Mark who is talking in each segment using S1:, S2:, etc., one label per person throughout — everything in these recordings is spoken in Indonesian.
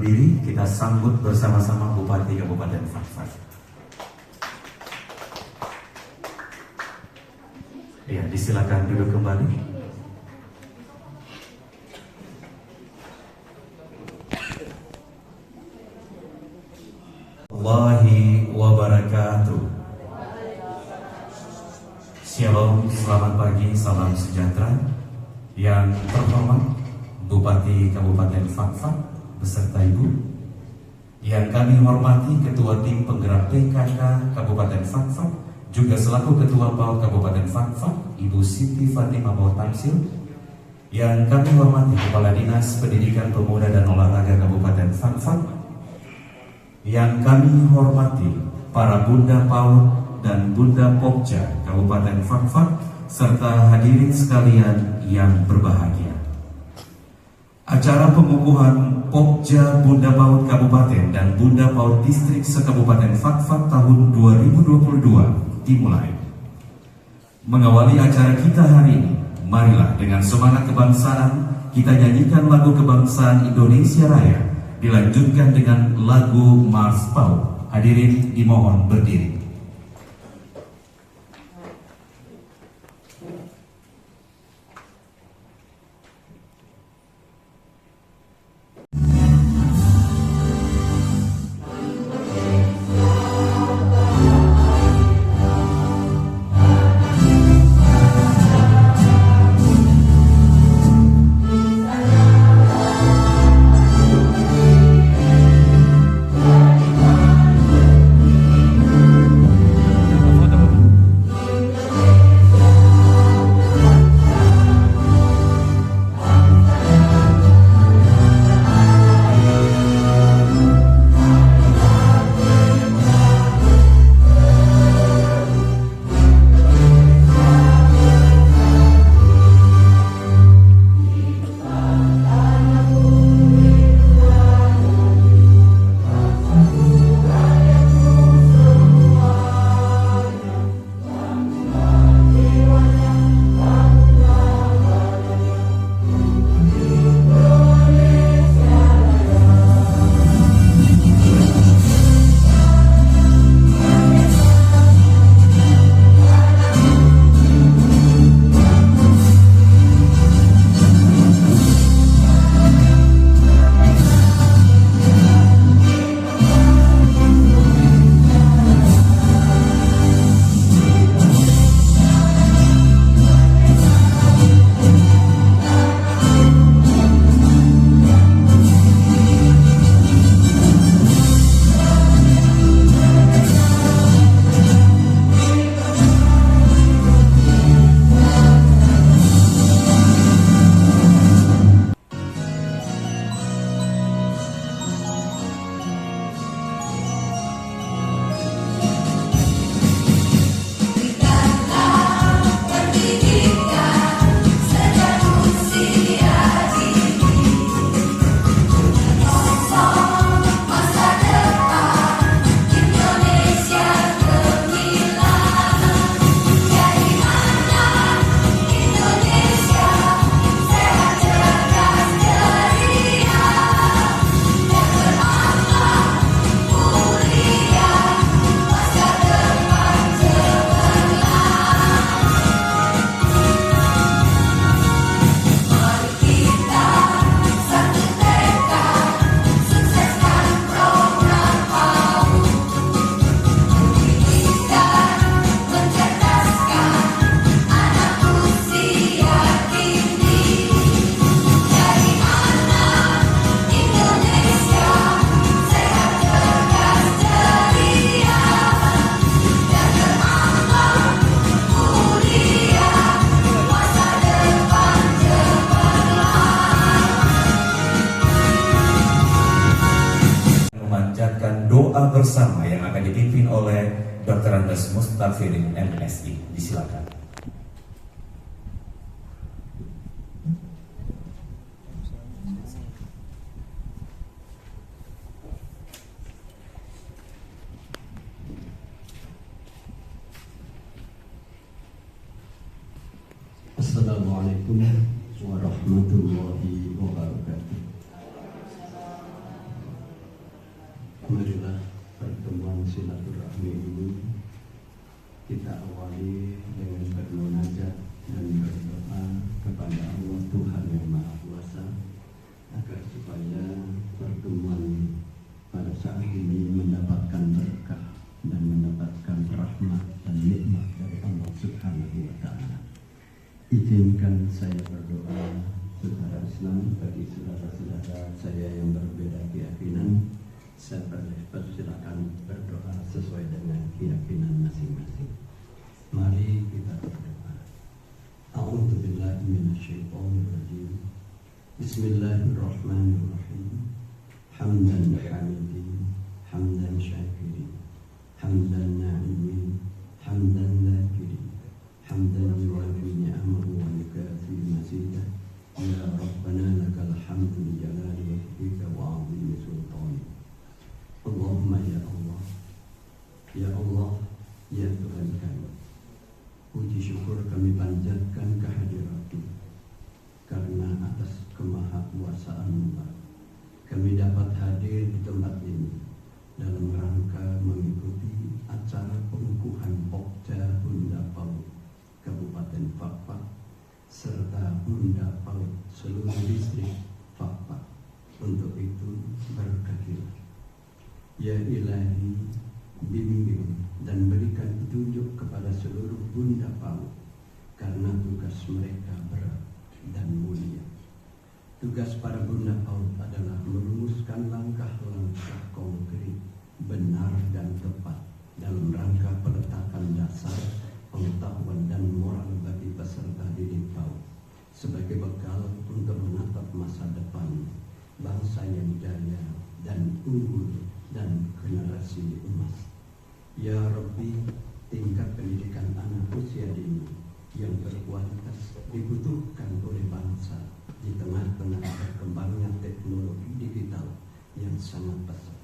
S1: berdiri, kita sambut bersama-sama Bupati Kabupaten Fakfak. Ya, disilakan duduk kembali. Wassalamualaikum warahmatullahi wabarakatuh. Shalom, selamat pagi, salam sejahtera. Yang terhormat Bupati Kabupaten Fakfak beserta Ibu, yang kami hormati Ketua Tim Penggerak PKK Kabupaten Fakfak, juga selaku Ketua PAUD Kabupaten Fakfak, Ibu Siti Fatimah Tamsil, yang kami hormati Kepala Dinas Pendidikan Pemuda dan Olahraga Kabupaten Fakfak, yang kami hormati para Bunda PAUD dan Bunda Pokja Kabupaten Fakfak, serta hadirin sekalian yang berbahagia. Acara pengukuhan Pokja Bunda PAUD Kabupaten dan Bunda PAUD Distrik se-Kabupaten Fakfak tahun 2022 dimulai. Mengawali acara kita hari ini, marilah dengan semangat kebangsaan kita nyanyikan lagu kebangsaan Indonesia Raya, dilanjutkan dengan lagu Mars PAUD. Hadirin dimohon berdiri. Doa bersama yang akan dipimpin oleh Dr. Andes Mustafirin MSI. Disilakan.
S2: Assalamualaikum warahmatullahi wabarakatuh. Marilah pertemuan silaturahmi ini kita awali dengan bermunajat dan berdoa kepada Allah Tuhan yang Maha Kuasa agar supaya pertemuan pada saat ini mendapatkan berkah dan mendapatkan rahmat dan nikmat dari Allah Subhanahu wa Ta'ala. Izinkan saya berdoa secara Islam bagi saudara-saudara saya yang berbeda keyakinan. Saya persilakan berdoa sesuai dengan keyakinan masing-masing. Mari kita berdoa. A'udzubillahi minasyaitonirrajim. Bismillahirrahmanirrahim. Hamdan hamidin, hamdan syakirin, hamdan na'imin, hamdan zakirin, hamdan yuwafi ni'amahu wa yukafi mazidah. Ya Rabbana lakal hamdu li jalali wajhika wa 'azimi sultanik. Allahumma ya Allah, ya Allah, ya Tuhan kami, puji syukur kami panjatkan kehadirat-Mu, karena atas kemahakuasaan-Mu kami dapat hadir di tempat ini dalam rangka mengikuti acara pengukuhan Pokja Bunda Paut Kabupaten Fakfak serta Bunda Paut seluruh distrik Fakfak. Untuk itu berkatilah, ya Ilahi, bimbing dan berikan petunjuk kepada seluruh Bunda Paut, karena tugas mereka berat dan mulia. Tugas para Bunda Paut adalah merumuskan langkah-langkah konkret, benar dan tepat dalam rangka peletakan dasar pengetahuan dan moral bagi peserta didik PAUD sebagai bekal untuk menatap masa depan bangsa yang jaya dan unggul dan generasi emas. Ya Rabbi, tingkat pendidikan anak usia dini yang berkualitas dibutuhkan oleh bangsa di tengah-tengah perkembangan teknologi digital yang sangat pesat.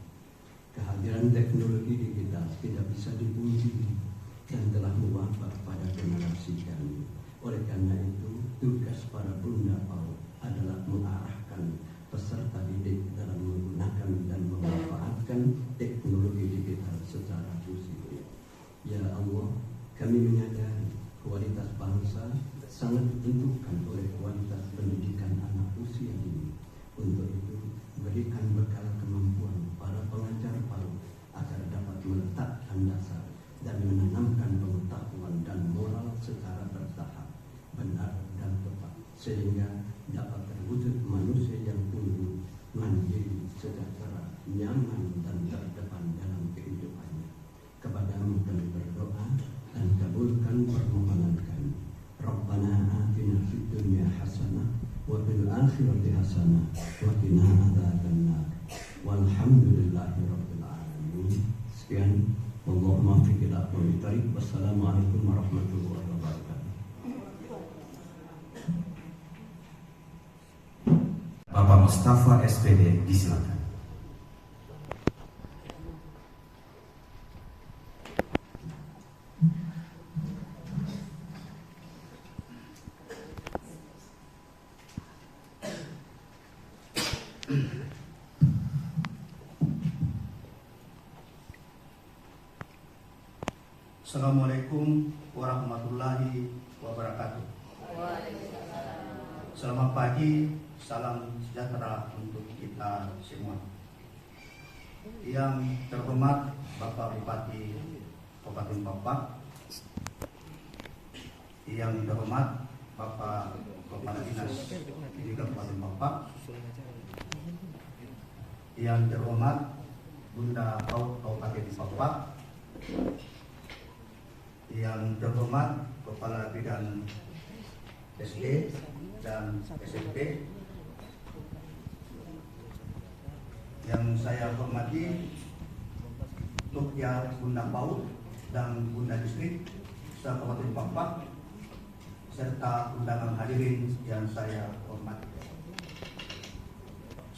S2: Kehadiran teknologi digital tidak bisa dipungkiri dan telah mewabah pada generasi kami. Oleh karena itu, tugas para Bunda PAUD adalah mengarahkan peserta didik dalam menggunakan dan memanfaatkan teknologi digital secara positif. Ya Allah, kami menyadari kualitas bangsa sangat ditentukan oleh kualitas pendidikan anak usia dini. Untuk itu, berikan bekal kemampuan para pengajar PAUD agar dapat meletakkan dasar dan menanamkan pengetahuan dan moral secara bertahap, benar dan tepat, sehingga dapat terwujud manusia yang unggul, mandiri, sejahtera, nyaman dan terdepan dalam kehidupannya. Kepadamu kami berdoa dan kabulkan permohonan kami. Rabbana atina fid dunya hasanah wa fil akhirati hasanah wa qina adzabannar. Walhamdulillahi rabbil alamin. Sekian, Allahumma fiqh ila aqwamit thariq. Wassalamualaikum warahmatullahi wabarakatuh.
S1: Bapak Mustafa SPD, disilakan.
S3: Assalamualaikum warahmatullahi wabarakatuh. Selamat pagi, salam sejahtera untuk kita semua. Yang terhormat Bapak Bupati Kabupaten Fakfak, yang terhormat Bapak Kepala Dinas di Kabupaten Fakfak, yang terhormat Bunda Paut Kabupaten Fakfak, yang terhormat Kepala Bidang SD dan SMP, yang saya hormati Pokja Bunda Paut dan Bunda Distrik Kabupaten Fakfak, serta undangan hadirin yang saya hormati.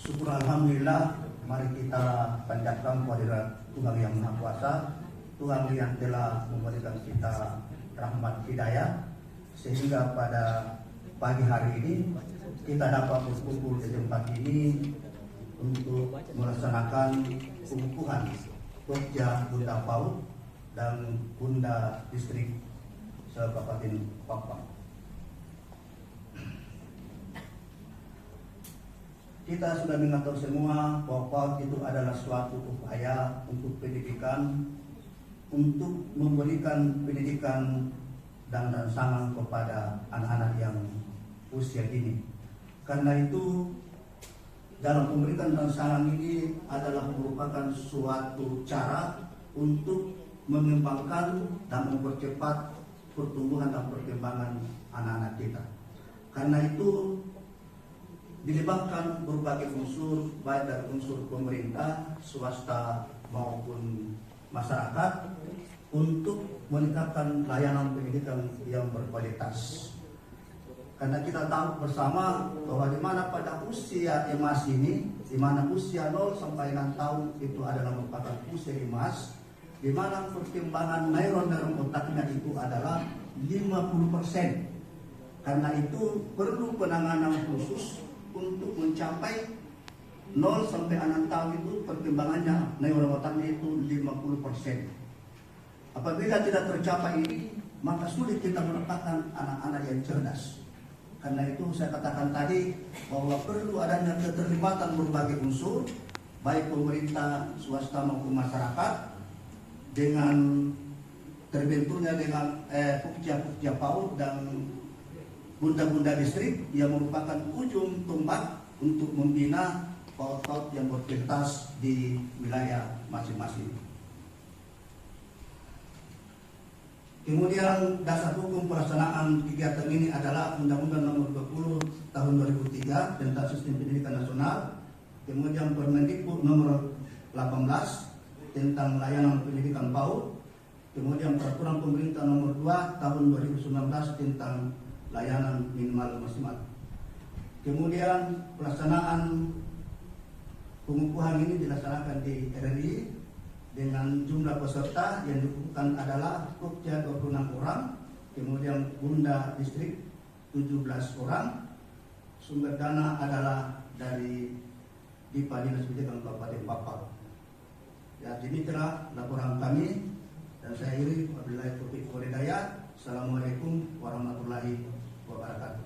S3: Syukur alhamdulillah, mari kita panjatkan kehadirat Tuhan Yang Maha Kuasa, Tuhan yang telah memberikan kita rahmat hidayah, sehingga pada pagi hari ini kita dapat berkumpul di tempat ini untuk melaksanakan pengukuhan Pokja Bunda PAUD dan Bunda Distrik se-Kabupaten Papua. Kita sudah mengetahui semua bahwa PAUD itu adalah suatu upaya untuk pendidikan, untuk memberikan pendidikan dan rangsangan kepada anak-anak yang usia dini. Karena itu dalam memberikan rangsangan ini adalah merupakan suatu cara untuk mengembangkan dan mempercepat pertumbuhan dan perkembangan anak-anak kita. Karena itu dilibatkan berbagai unsur, baik dari unsur pemerintah, swasta maupun masyarakat untuk meningkatkan layanan pendidikan yang berkualitas. Karena kita tahu bersama bahwa di mana pada usia emas ini, di mana usia 0 sampai 6 tahun itu adalah merupakan usia emas, di mana perkembangan neuron dalam otaknya itu adalah 50%. Karena itu perlu penanganan khusus untuk mencapai 0 sampai 6 tahun itu perkembangannya neuron otaknya itu 50%. Apabila tidak tercapai ini, maka sulit kita mendapatkan anak-anak yang cerdas. Karena itu saya katakan tadi bahwa perlu adanya keterlibatan berbagai unsur, baik pemerintah, swasta maupun masyarakat, dengan terbentuknya dengan Pokja PAUD dan Bunda Distrik yang merupakan ujung tombak untuk membina PAUD yang berkualitas di wilayah masing-masing. Kemudian dasar hukum pelaksanaan kegiatan ini adalah Undang-Undang Nomor 20 Tahun 2003 tentang Sistem Pendidikan Nasional, kemudian Permendikbud Nomor 18 tentang Layanan Pendidikan PAUD, kemudian Peraturan Pemerintah Nomor 2 Tahun 2019 tentang Layanan Minimal Maksimal. Kemudian pelaksanaan pengukuhan ini dilaksanakan di RRI dengan jumlah peserta yang dikukuhkan adalah Pokja 26 orang, kemudian Bunda Distrik 17 orang. Sumber dana adalah dari Dipa Dinas Pendidikan Kabupaten Papua. Ya, demikianlah laporan kami dan saya akhiri wabillahi taufiq wal hidayah. Assalamualaikum warahmatullahi wabarakatuh.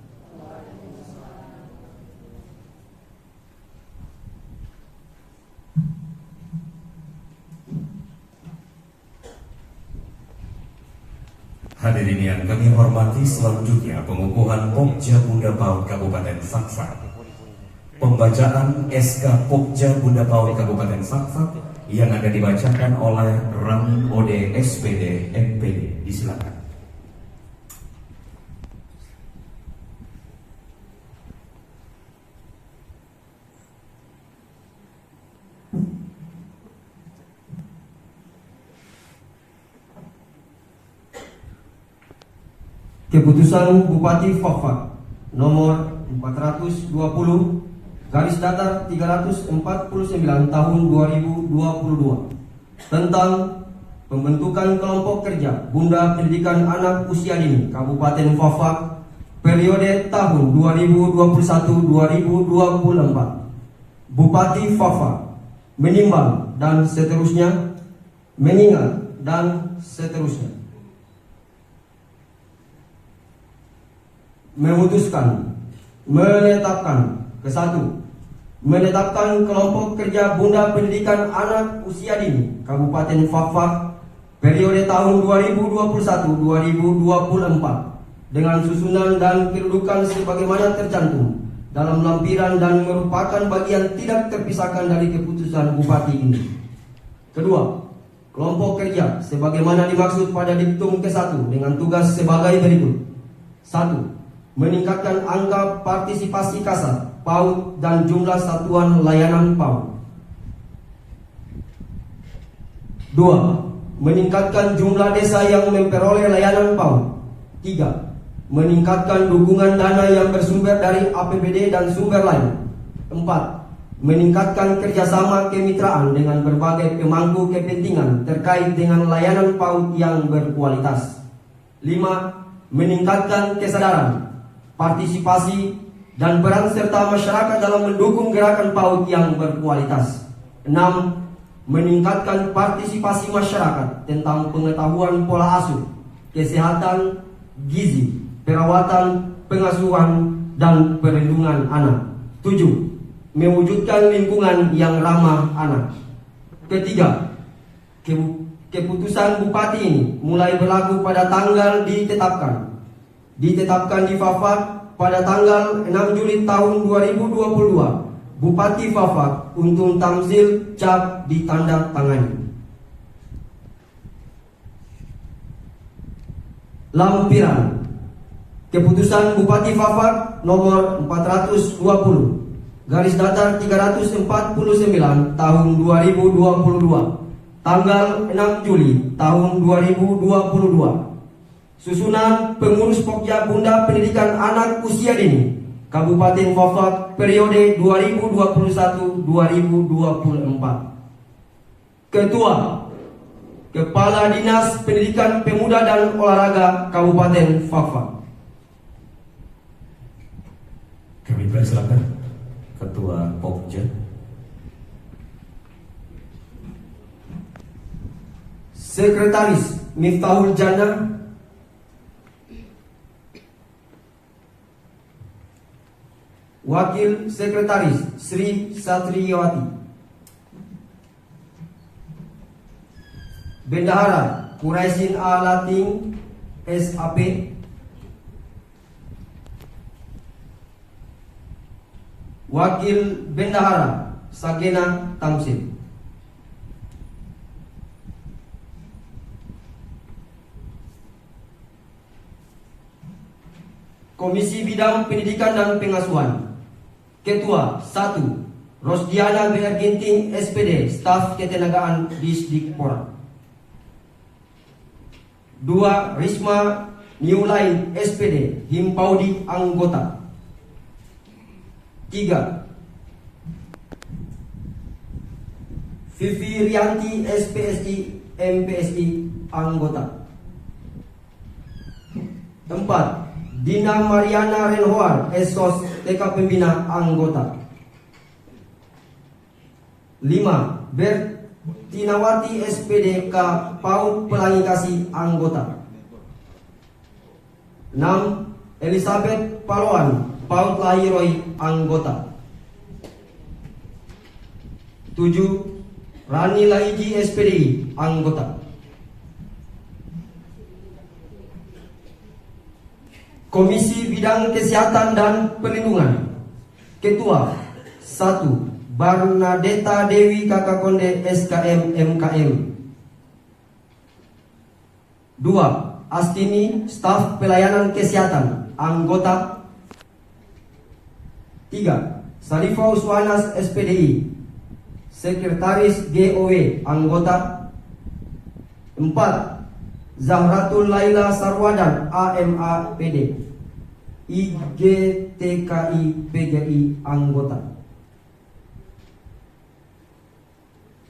S1: Hadirin yang kami hormati, selanjutnya pengukuhan Pokja Bunda PAUD Kabupaten Fakfak. Pembacaan SK Pokja Bunda PAUD Kabupaten Fakfak yang akan dibacakan oleh Ram Ode SPD MPD. Disilakan.
S4: Keputusan Bupati Fakfak nomor 420 garis datar 349 tahun 2022 tentang pembentukan kelompok kerja Bunda Pendidikan Anak Usia Dini Kabupaten Fakfak periode tahun 2021-2024. Bupati Fakfak menimbang dan seterusnya, mengingat dan seterusnya, memutuskan menetapkan menetapkan kelompok kerja Bunda Pendidikan Anak Usia Dini Kabupaten Fakfak periode tahun 2021-2024 dengan susunan dan kedudukan sebagaimana tercantum dalam lampiran dan merupakan bagian tidak terpisahkan dari keputusan Bupati ini. Kedua, kelompok kerja sebagaimana dimaksud pada diktum ke-1 dengan tugas sebagai berikut. 1. Meningkatkan angka partisipasi kasar PAUD dan jumlah satuan layanan PAUD. 2. Meningkatkan jumlah desa yang memperoleh layanan PAUD. 3. Meningkatkan dukungan dana yang bersumber dari APBD dan sumber lain. 4. Meningkatkan kerjasama kemitraan dengan berbagai pemangku kepentingan terkait dengan layanan PAUD yang berkualitas. 5. Meningkatkan kesadaran, partisipasi, dan peran serta masyarakat dalam mendukung gerakan PAUD yang berkualitas. 6. Meningkatkan partisipasi masyarakat tentang pengetahuan pola asuh, kesehatan, gizi, perawatan, pengasuhan, dan perlindungan anak. 7. Mewujudkan lingkungan yang ramah anak. Ketiga, keputusan Bupati ini mulai berlaku pada tanggal ditetapkan di Fafak pada tanggal 6 Juli tahun 2022. Bupati Fafak Untung Tamzil cap ditandatangani. Lampiran Keputusan Bupati Fafak nomor 420 garis datar 349 tahun 2022 tanggal 6 Juli tahun 2022. Susunan pengurus Pokja Bunda Pendidikan Anak Usia Dini Kabupaten Fafak periode 2021-2024. Ketua Kepala Dinas Pendidikan Pemuda dan Olahraga Kabupaten Fafak.
S1: Kami persilakan Ketua Pokja.
S4: Sekretaris Miftahul Jannah. Wakil Sekretaris Sri Satriawati. Bendahara Quraisin Alating SAP. Wakil Bendahara Sagena Tamsil. Komisi Bidang Pendidikan dan Pengasuhan. Ketua 1. Rosdiana BR Ginting SPD Staf Ketenagaan Disdikpora. 2. Risma New Line SPD Himpaudi Anggota. 3. Vivi Rianti SPSI MPSI Anggota. 4. Dina Mariana Renhoar Esos TK Pembina Anggota. 5. Bertinawati SPDK PAUD Pelangi Kasih Anggota. 6. Elizabeth Paloan PAUD Lahiroi Anggota. 7. Rani Laiji SPDI Anggota. Komisi Bidang Kesehatan dan Perlindungan. Ketua 1. Barnadeta Dewi Kakakonde SKM MKM. 2. Astini Staf Pelayanan Kesehatan Anggota. 3. Sarifah Uswanas SPDI Sekretaris GOW Anggota. 4. Zahratul Laila Sarwadan AMA PD IGTKI PGI Anggota.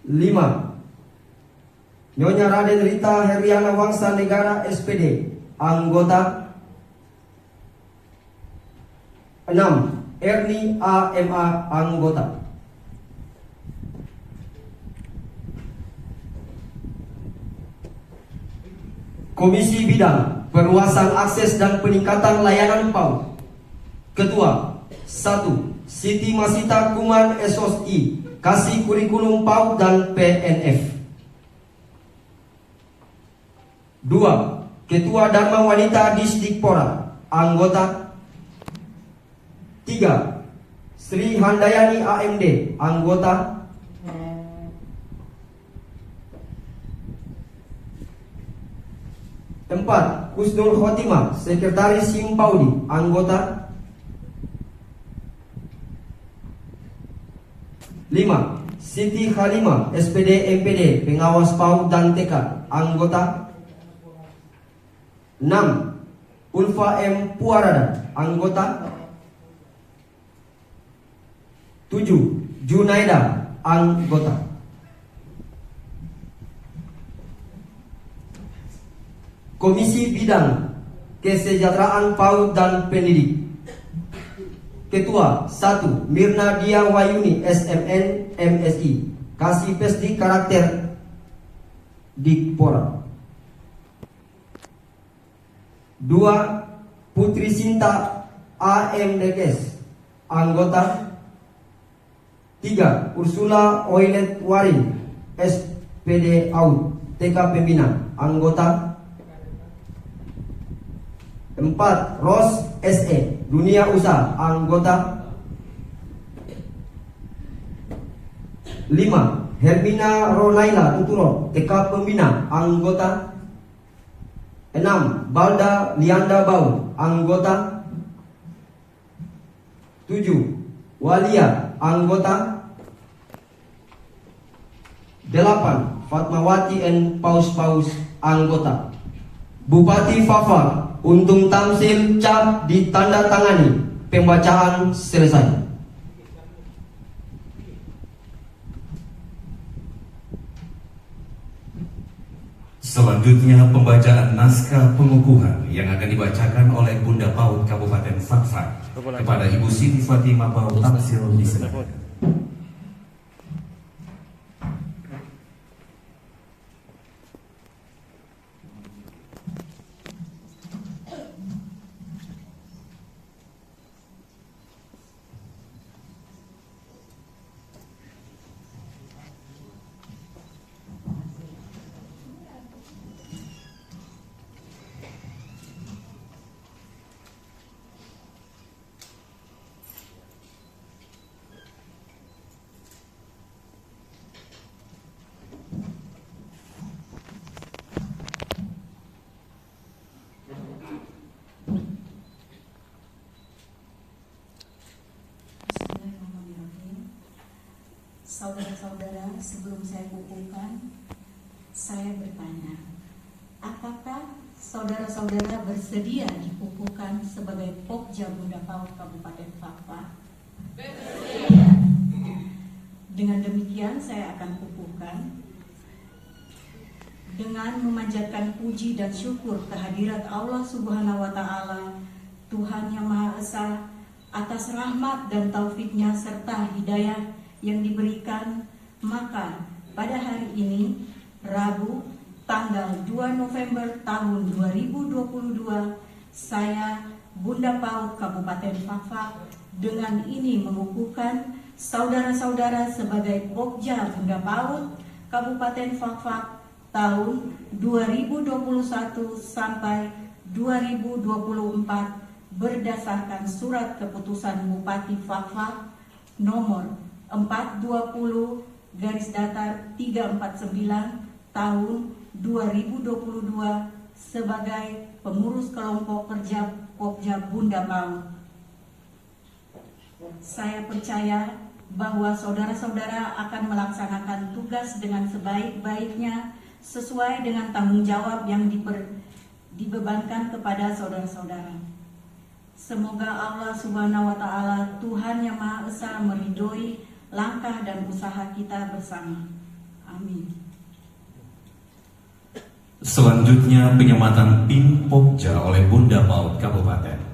S4: 5. Nyonya Raden Rita Heriana Wangsa Negara SPD Anggota. 6. Erni AMA Anggota. Komisi Bidang Perluasan Akses dan Peningkatan Layanan PAUD. Ketua 1. Siti Masita Kuman SOSI Kasih Kurikulum PAUD dan PNF. 2. Ketua Dharma Wanita Disdikpora Anggota. 3. Sri Handayani AMD Anggota. 4. Husnul Khotimah Sekretaris Himpaudi Anggota. 5. Siti Khalimah SPD MPD Pengawas PAUD dan TK Anggota. 6. Ulfa M. Puarada Anggota. 7. Junaida Anggota. Komisi Bidang Kesejahteraan PAUD dan Pendidik. Ketua 1. Mirna Dia Wayuni SMN MSI, Kasih Pesdi Karakter Dikpora. 2. Putri Sinta AMDKes, anggota. 3. Ursula Oilet Warin SPD AUD TK Pembina, anggota. 4. Ros SE Dunia Usaha, anggota. 5. Hermina Ronaila Tuturo TK Pembina, anggota. 6. Balda Lianda Bau, anggota. 7. Walia, anggota. 8. Fatmawati N Paus, anggota. Bupati Fafa Untung Tamsil cap ditandatangani. Pembacaan selesai.
S1: Selanjutnya pembacaan naskah pengukuhan yang akan dibacakan oleh Bunda PAUD Kabupaten Fakfak kepada Ibu Siti Fatimah PAUD Tamsil diserahkan.
S5: Saudara-saudara, sebelum saya kukuhkan, saya bertanya, apakah saudara-saudara bersedia dikukuhkan sebagai Pokja Bunda PAUD Kabupaten Fakfak? Bersedia. Dengan demikian saya akan kukuhkan dengan memanjatkan puji dan syukur kehadirat Allah Subhanahu wa Ta'ala, Tuhan yang Maha Esa, atas rahmat dan taufiknya serta hidayah yang diberikan. Maka pada hari ini, Rabu tanggal 2 November tahun 2022, saya Bunda PAUD Kabupaten Fakfak dengan ini mengukuhkan saudara-saudara sebagai Pokja Bunda PAUD Kabupaten Fakfak tahun 2021 sampai 2024 berdasarkan surat keputusan Bupati Fakfak nomor 420/349 tahun 2022 sebagai pengurus kelompok kerja Pokja Bunda PAUD. Saya percaya bahwa saudara-saudara akan melaksanakan tugas dengan sebaik-baiknya sesuai dengan tanggung jawab yang dibebankan kepada saudara-saudara. Semoga Allah Subhanahu wa Ta'ala, Tuhan yang Maha Esa, meridhoi langkah dan usaha kita bersama. Amin.
S1: Selanjutnya penyematan PIN Pokja oleh Bunda PAUD Kabupaten.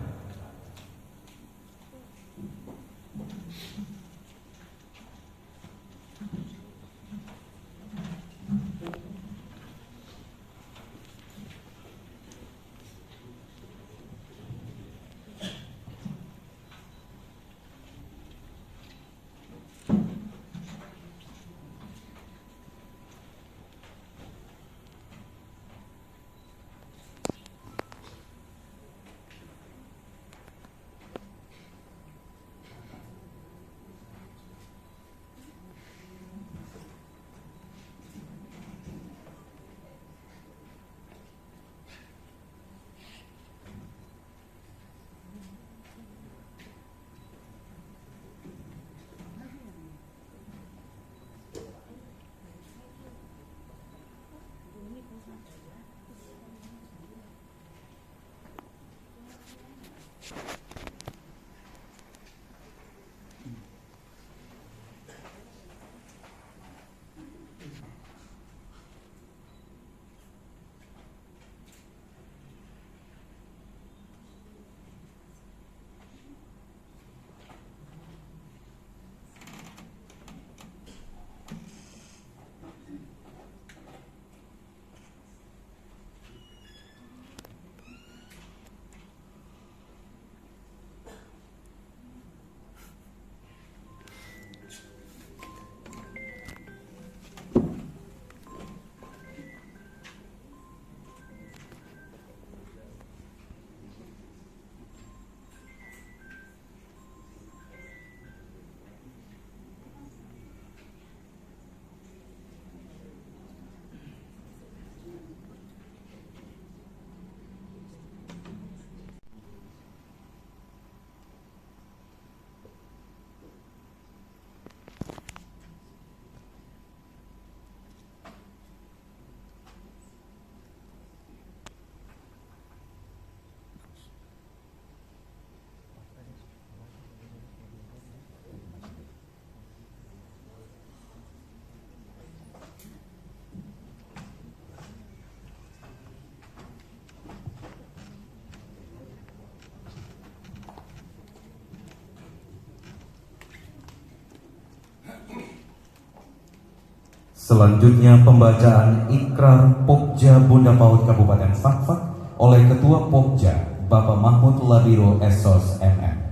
S1: Selanjutnya pembacaan Ikrar Pokja Bunda PAUD Kabupaten Fakfak oleh Ketua Pokja Bapak Mahmud Labiro Esos MM.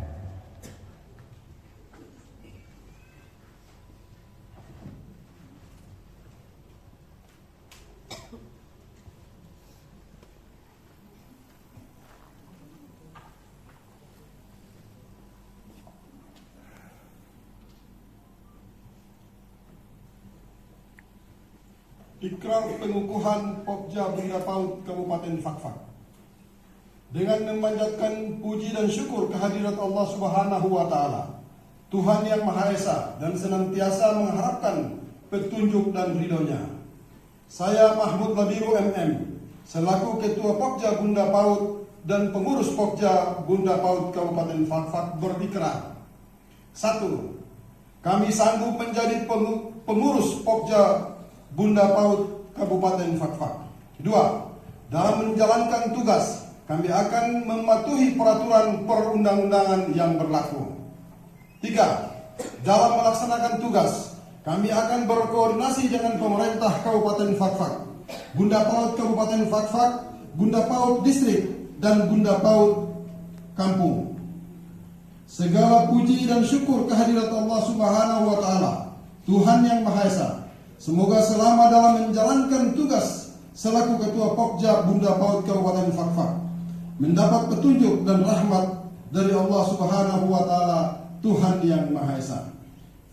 S6: Ikrar pengukuhan Pokja Bunda PAUD Kabupaten Fakfak. Dengan memanjatkan puji dan syukur kehadirat Allah Subhanahu wa Ta'ala, Tuhan yang Maha Esa, dan senantiasa mengharapkan petunjuk dan ridhonya, saya Mahmud Labiro MM selaku Ketua Pokja Bunda PAUD dan pengurus Pokja Bunda PAUD Kabupaten Fakfak berikrar. 1. Kami sanggup menjadi pengurus Pokja Bunda PAUD Kabupaten Fakfak. 2. Dalam menjalankan tugas, kami akan mematuhi peraturan perundang-undangan yang berlaku. 3. Dalam melaksanakan tugas, kami akan berkoordinasi dengan pemerintah Kabupaten Fakfak, Bunda PAUD Kabupaten Fakfak, Bunda PAUD Distrik, dan Bunda PAUD Kampung. Segala puji dan syukur kehadirat Allah Subhanahu wa Ta'ala, Tuhan yang Maha Esa. Semoga selama dalam menjalankan tugas selaku Ketua Pokja Bunda PAUD Kabupaten Fakfak mendapat petunjuk dan rahmat dari Allah Subhanahu wa Ta'ala, Tuhan yang Maha Esa.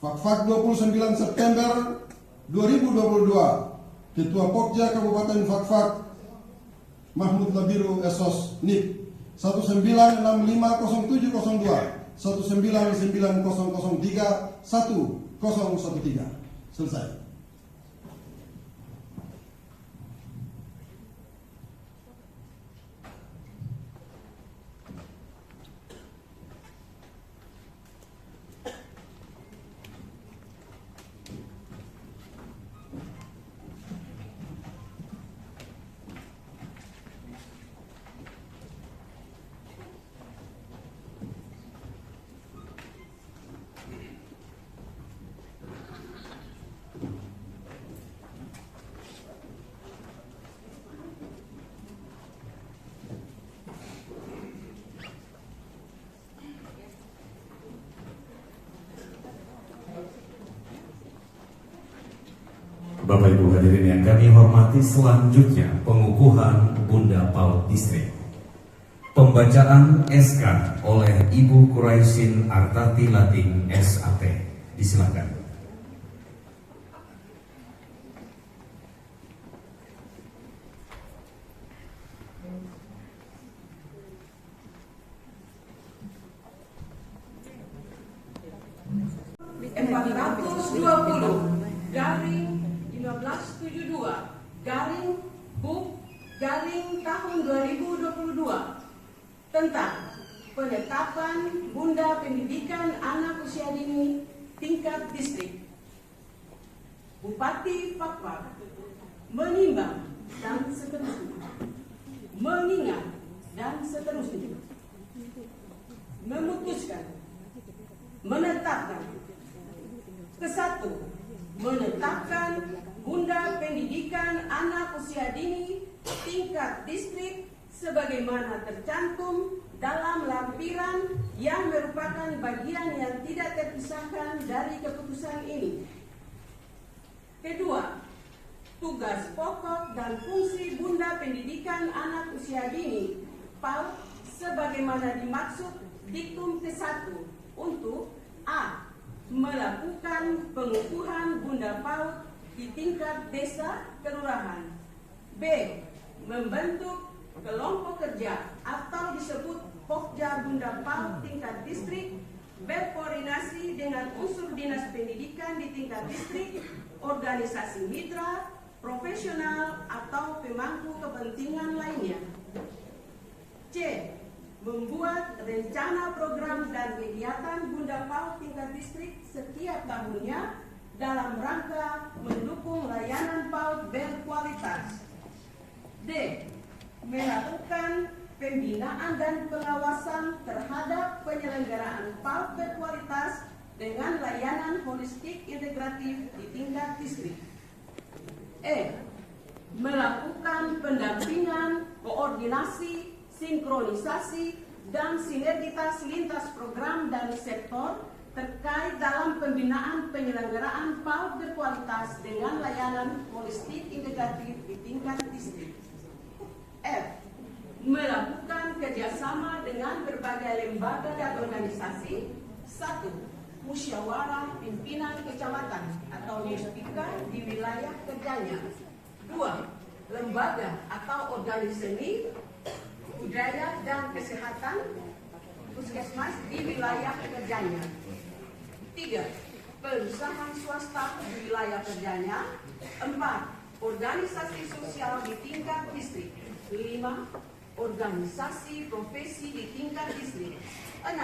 S6: Fakfak 29 September 2022. Ketua Pokja Kabupaten Fakfak Mahmud Labiro Esos NIP 19650702 199003 1013. Selesai.
S1: Bapak Ibu hadirin yang kami hormati, selanjutnya pengukuhan Bunda PAUD Distrik. Pembacaan SK oleh Ibu Quraisin Artati Lating SAT. Disilakan.
S7: Tahun 2022 tentang penetapan Bunda Pendidikan Anak Usia Dini tingkat distrik. Bupati Fakfak menimbang dan seterusnya, mengingat dan seterusnya, memutuskan, menetapkan. Kesatu, menetapkan Bunda Pendidikan Anak Usia Dini tingkat distrik sebagaimana tercantum dalam lampiran yang merupakan bagian yang tidak terpisahkan dari keputusan ini. Kedua, tugas pokok dan fungsi Bunda Pendidikan Anak Usia Dini PAUD sebagaimana dimaksud Diktum ke-1 untuk A. Melakukan pengukuhan Bunda PAUD di tingkat desa kelurahan. B. Membentuk kelompok kerja atau disebut Pokja Bunda PAUD tingkat distrik, berkoordinasi dengan unsur dinas pendidikan di tingkat distrik, organisasi mitra, profesional atau pemangku kepentingan lainnya. C. Membuat rencana program dan kegiatan Bunda PAUD tingkat distrik setiap tahunnya dalam rangka mendukung layanan PAUD berkualitas. D. Melakukan pembinaan dan pengawasan terhadap penyelenggaraan PAUD berkualitas dengan layanan holistik integratif di tingkat distrik. Melakukan pendampingan, koordinasi, sinkronisasi, dan sinergitas lintas program dan sektor terkait dalam pembinaan penyelenggaraan PAUD berkualitas dengan layanan holistik integratif di tingkat distrik. Melakukan kerjasama dengan berbagai lembaga dan organisasi. 1. Musyawarah Pimpinan Kecamatan atau MUSPIKA di wilayah kerjanya. 2. Lembaga atau organisasi budaya dan kesehatan puskesmas di wilayah kerjanya. 3. Perusahaan swasta di wilayah kerjanya. 4. Organisasi sosial di tingkat distrik. 5. Organisasi profesi di tingkat distrik. 6.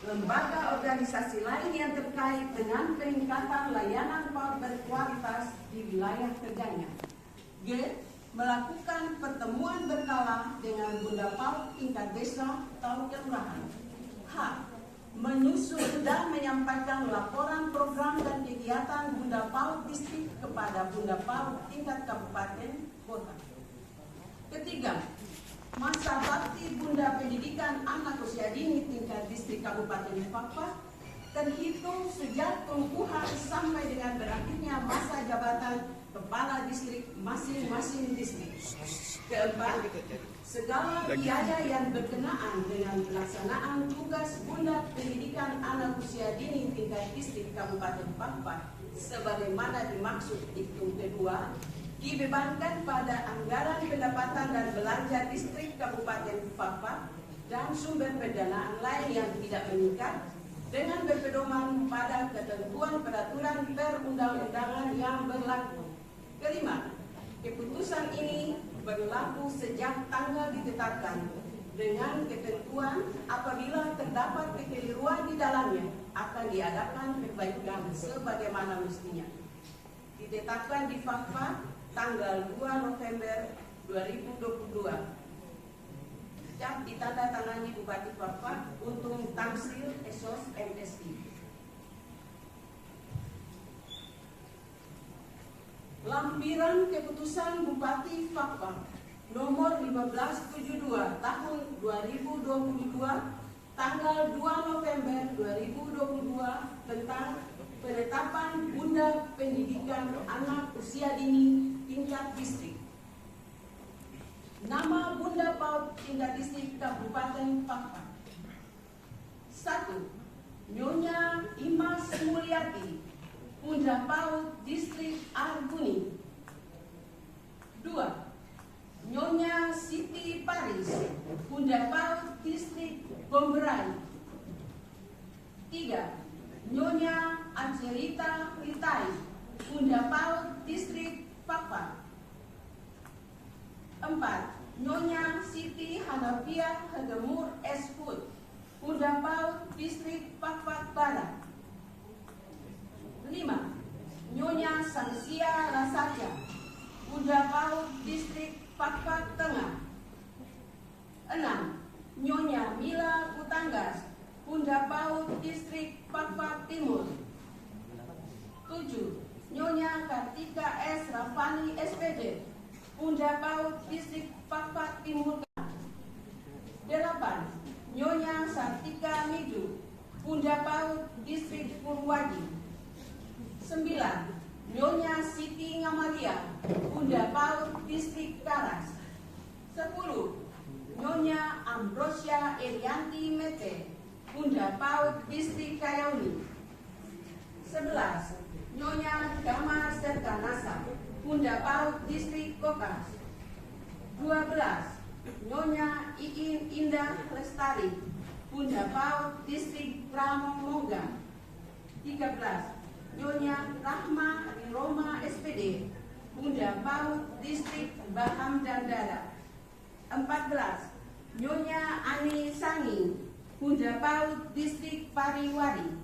S7: Lembaga organisasi lain yang terkait dengan peningkatan layanan PAUD berkualitas di wilayah kerjanya. G. Melakukan pertemuan berkala dengan Bunda PAUD tingkat desa atau kelurahan. H. Menyusun dan menyampaikan laporan program dan kegiatan Bunda PAUD distrik kepada Bunda PAUD tingkat kabupaten kota. Ketiga, masa bakti Bunda Pendidikan Anak Usia Dini tingkat distrik Kabupaten Fakfak terhitung sejak pengukuhan sampai dengan berakhirnya masa jabatan kepala distrik masing-masing distrik. Keempat, segala biaya yang berkenaan dengan pelaksanaan tugas Bunda Pendidikan Anak Usia Dini tingkat distrik Kabupaten Fakfak sebagaimana dimaksud diktum kedua dibebankan pada anggaran pendapatan dan belanja distrik Kabupaten Fakfak dan sumber pendanaan lain yang tidak meningkat dengan berpedoman pada ketentuan peraturan perundang-undangan yang berlaku. Kelima, keputusan ini berlaku sejak tanggal ditetapkan dengan ketentuan apabila terdapat kekeliruan di dalamnya akan diadakan perbaikan sebagaimana mestinya. Ditetapkan di Fakfak tanggal 2 November 2022. Cap ditandatangani Bupati Fakfak untuk Tamsil Esos MSI. Lampiran Keputusan Bupati Fakfak nomor 1572 tahun 2022 tanggal 2 November 2022 tentang penetapan Bunda Pendidikan Anak Usia Dini tingkat distrik. Nama Bunda PAUD tingkat distrik Kabupaten Fakfak. 1. Nyonya Imas Mulyati, Bunda PAUD distrik Arguni. 2. Nyonya Siti Paris, Bunda PAUD distrik Bomberai. 3. Nyonya Angelita Litai, Bunda PAUD distrik Fakfak. 4. Nyonya Siti Hanafiah Hagemur Eshud, Bunda PAUD distrik Fakfak Barat. 5. Nyonya Sansia Rasatya, Bunda PAUD distrik Fakfak Tengah. 6. Nyonya Mila Kutanggas, Bunda PAUD distrik Fakfak Timur. 7. Nyonya Kartika S. Rafani SPD, Bunda PAUD distrik Fakfak Timur. 8. Nyonya Sartika Midu, Bunda PAUD distrik Purwaji. 9. Nyonya Siti Ngamalia, Bunda PAUD distrik Karas. 10. Nyonya Ambrosia Erianti Mete, Bunda PAUD distrik Kayauni. 11. Nyonya Damar Serkanasa, Bunda PAUD distrik Kokas. 12. Nyonya Iin Indah Lestari, Bunda PAUD distrik Pramoga. 13. Nyonya Rahma Roma SPD, Bunda PAUD distrik Baham dan Dara. 14. Nyonya Ani Sangi, Bunda PAUD distrik Pariwari.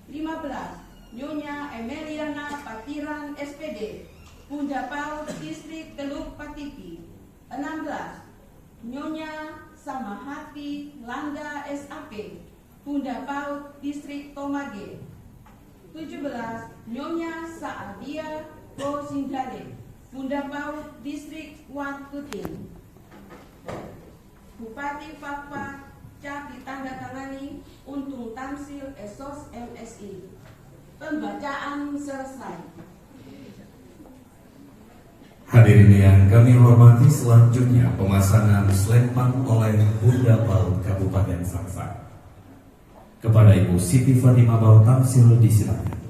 S7: 15. Nyonya Emeliana Patiran SPD, Bunda PAUD distrik Teluk Patiki. 16. Nyonya Samahati Landa SAP, Bunda PAUD distrik Tomage. 17. Nyonya Saadia Po Singgale, Bunda Paut Distrik Wat Kuting. Bupati Fakfak cap ditandatangani Untung Tamsil Esos MSI. Pembacaan selesai.
S1: Hadirin yang kami hormati, selanjutnya pemasangan selempang oleh Bunda Paut Kabupaten Fakfak. Kepada Ibu Siti Fatimah Paut Tamsil disilakan.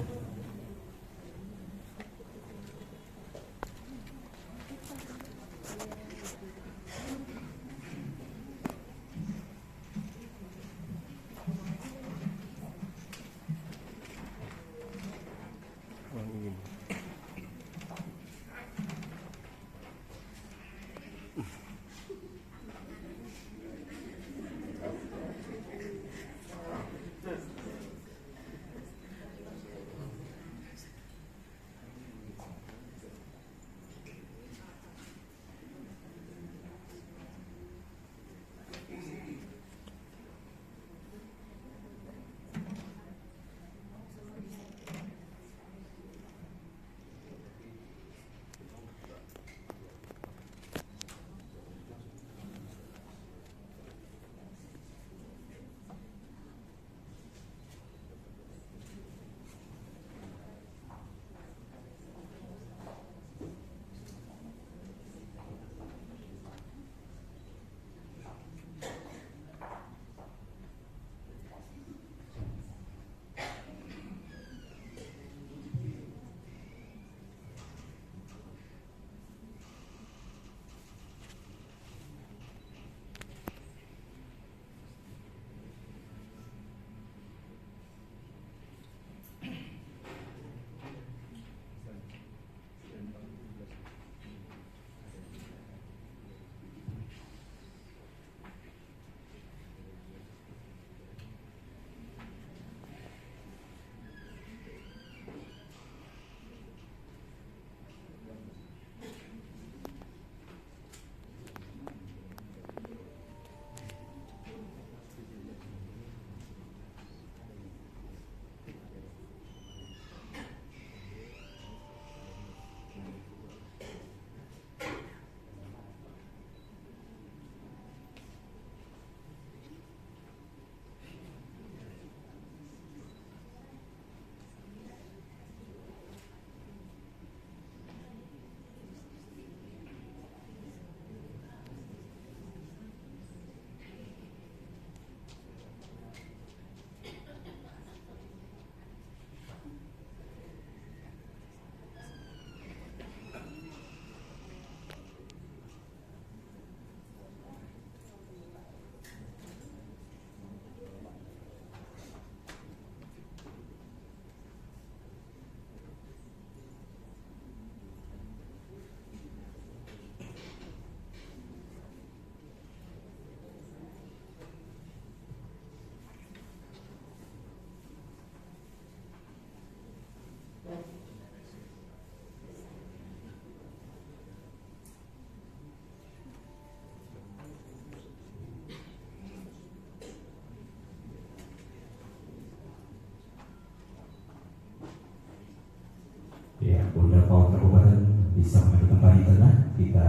S1: Ya, Bunda Paut Kabupaten bisa maju kembali tengah. Kita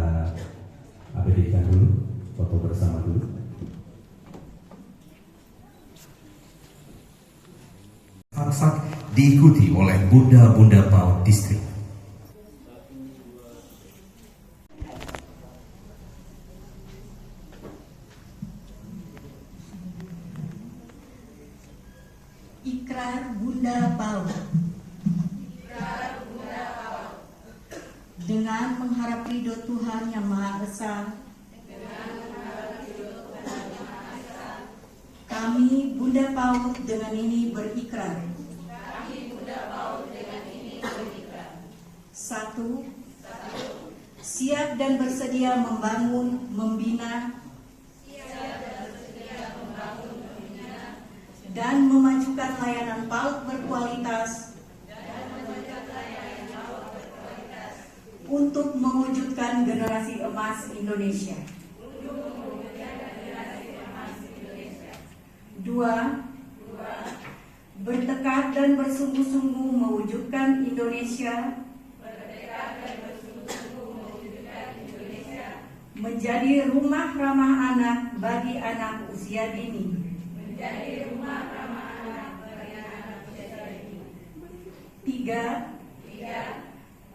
S1: abadikan dulu, foto bersama dulu. Fakfak diikuti oleh Bunda Paut Distrik.
S5: Ikrar Bunda Paut. Dengan mengharap ridho Tuhan Yang Maha Esa, kami Bunda Paut dengan ini berikrar. Satu, siap dan bersedia membangun, membina, dan memajukan layanan PAUD berkualitas untuk mewujudkan generasi emas Indonesia. Dua, bertekad dan bersungguh-sungguh mewujudkan Indonesia menjadi rumah ramah anak bagi anak usia dini. 3.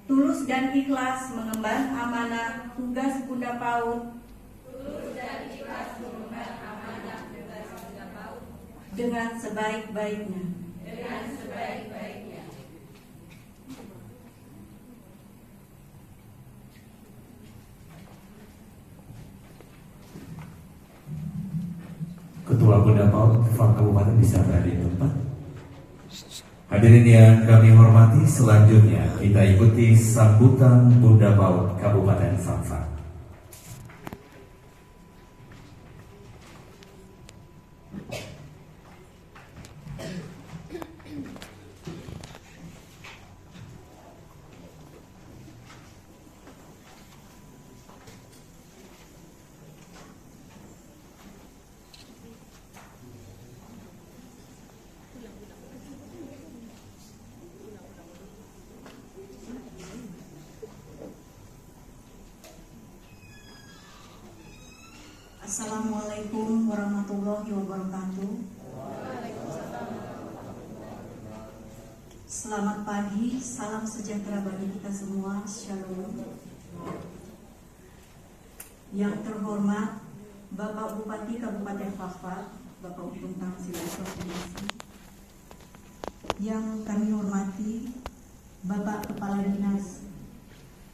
S5: Tulus dan ikhlas mengemban amanah tugas Bunda PAUD dengan sebaik-baiknya.
S1: Ketua Bunda PAUD FAK Kabupaten bisa berada di tempat. Hadirin yang kami hormati, selanjutnya kita ikuti sambutan Bunda PAUD Kabupaten Fakfak.
S5: Assalamualaikum warahmatullahi wabarakatuh. Selamat pagi, salam sejahtera bagi kita semua. Shalom. Yang terhormat Bapak Bupati Kabupaten Fakfak, Bapak Upung Tamsil Koordinasi. Yang kami hormati Bapak Kepala Dinas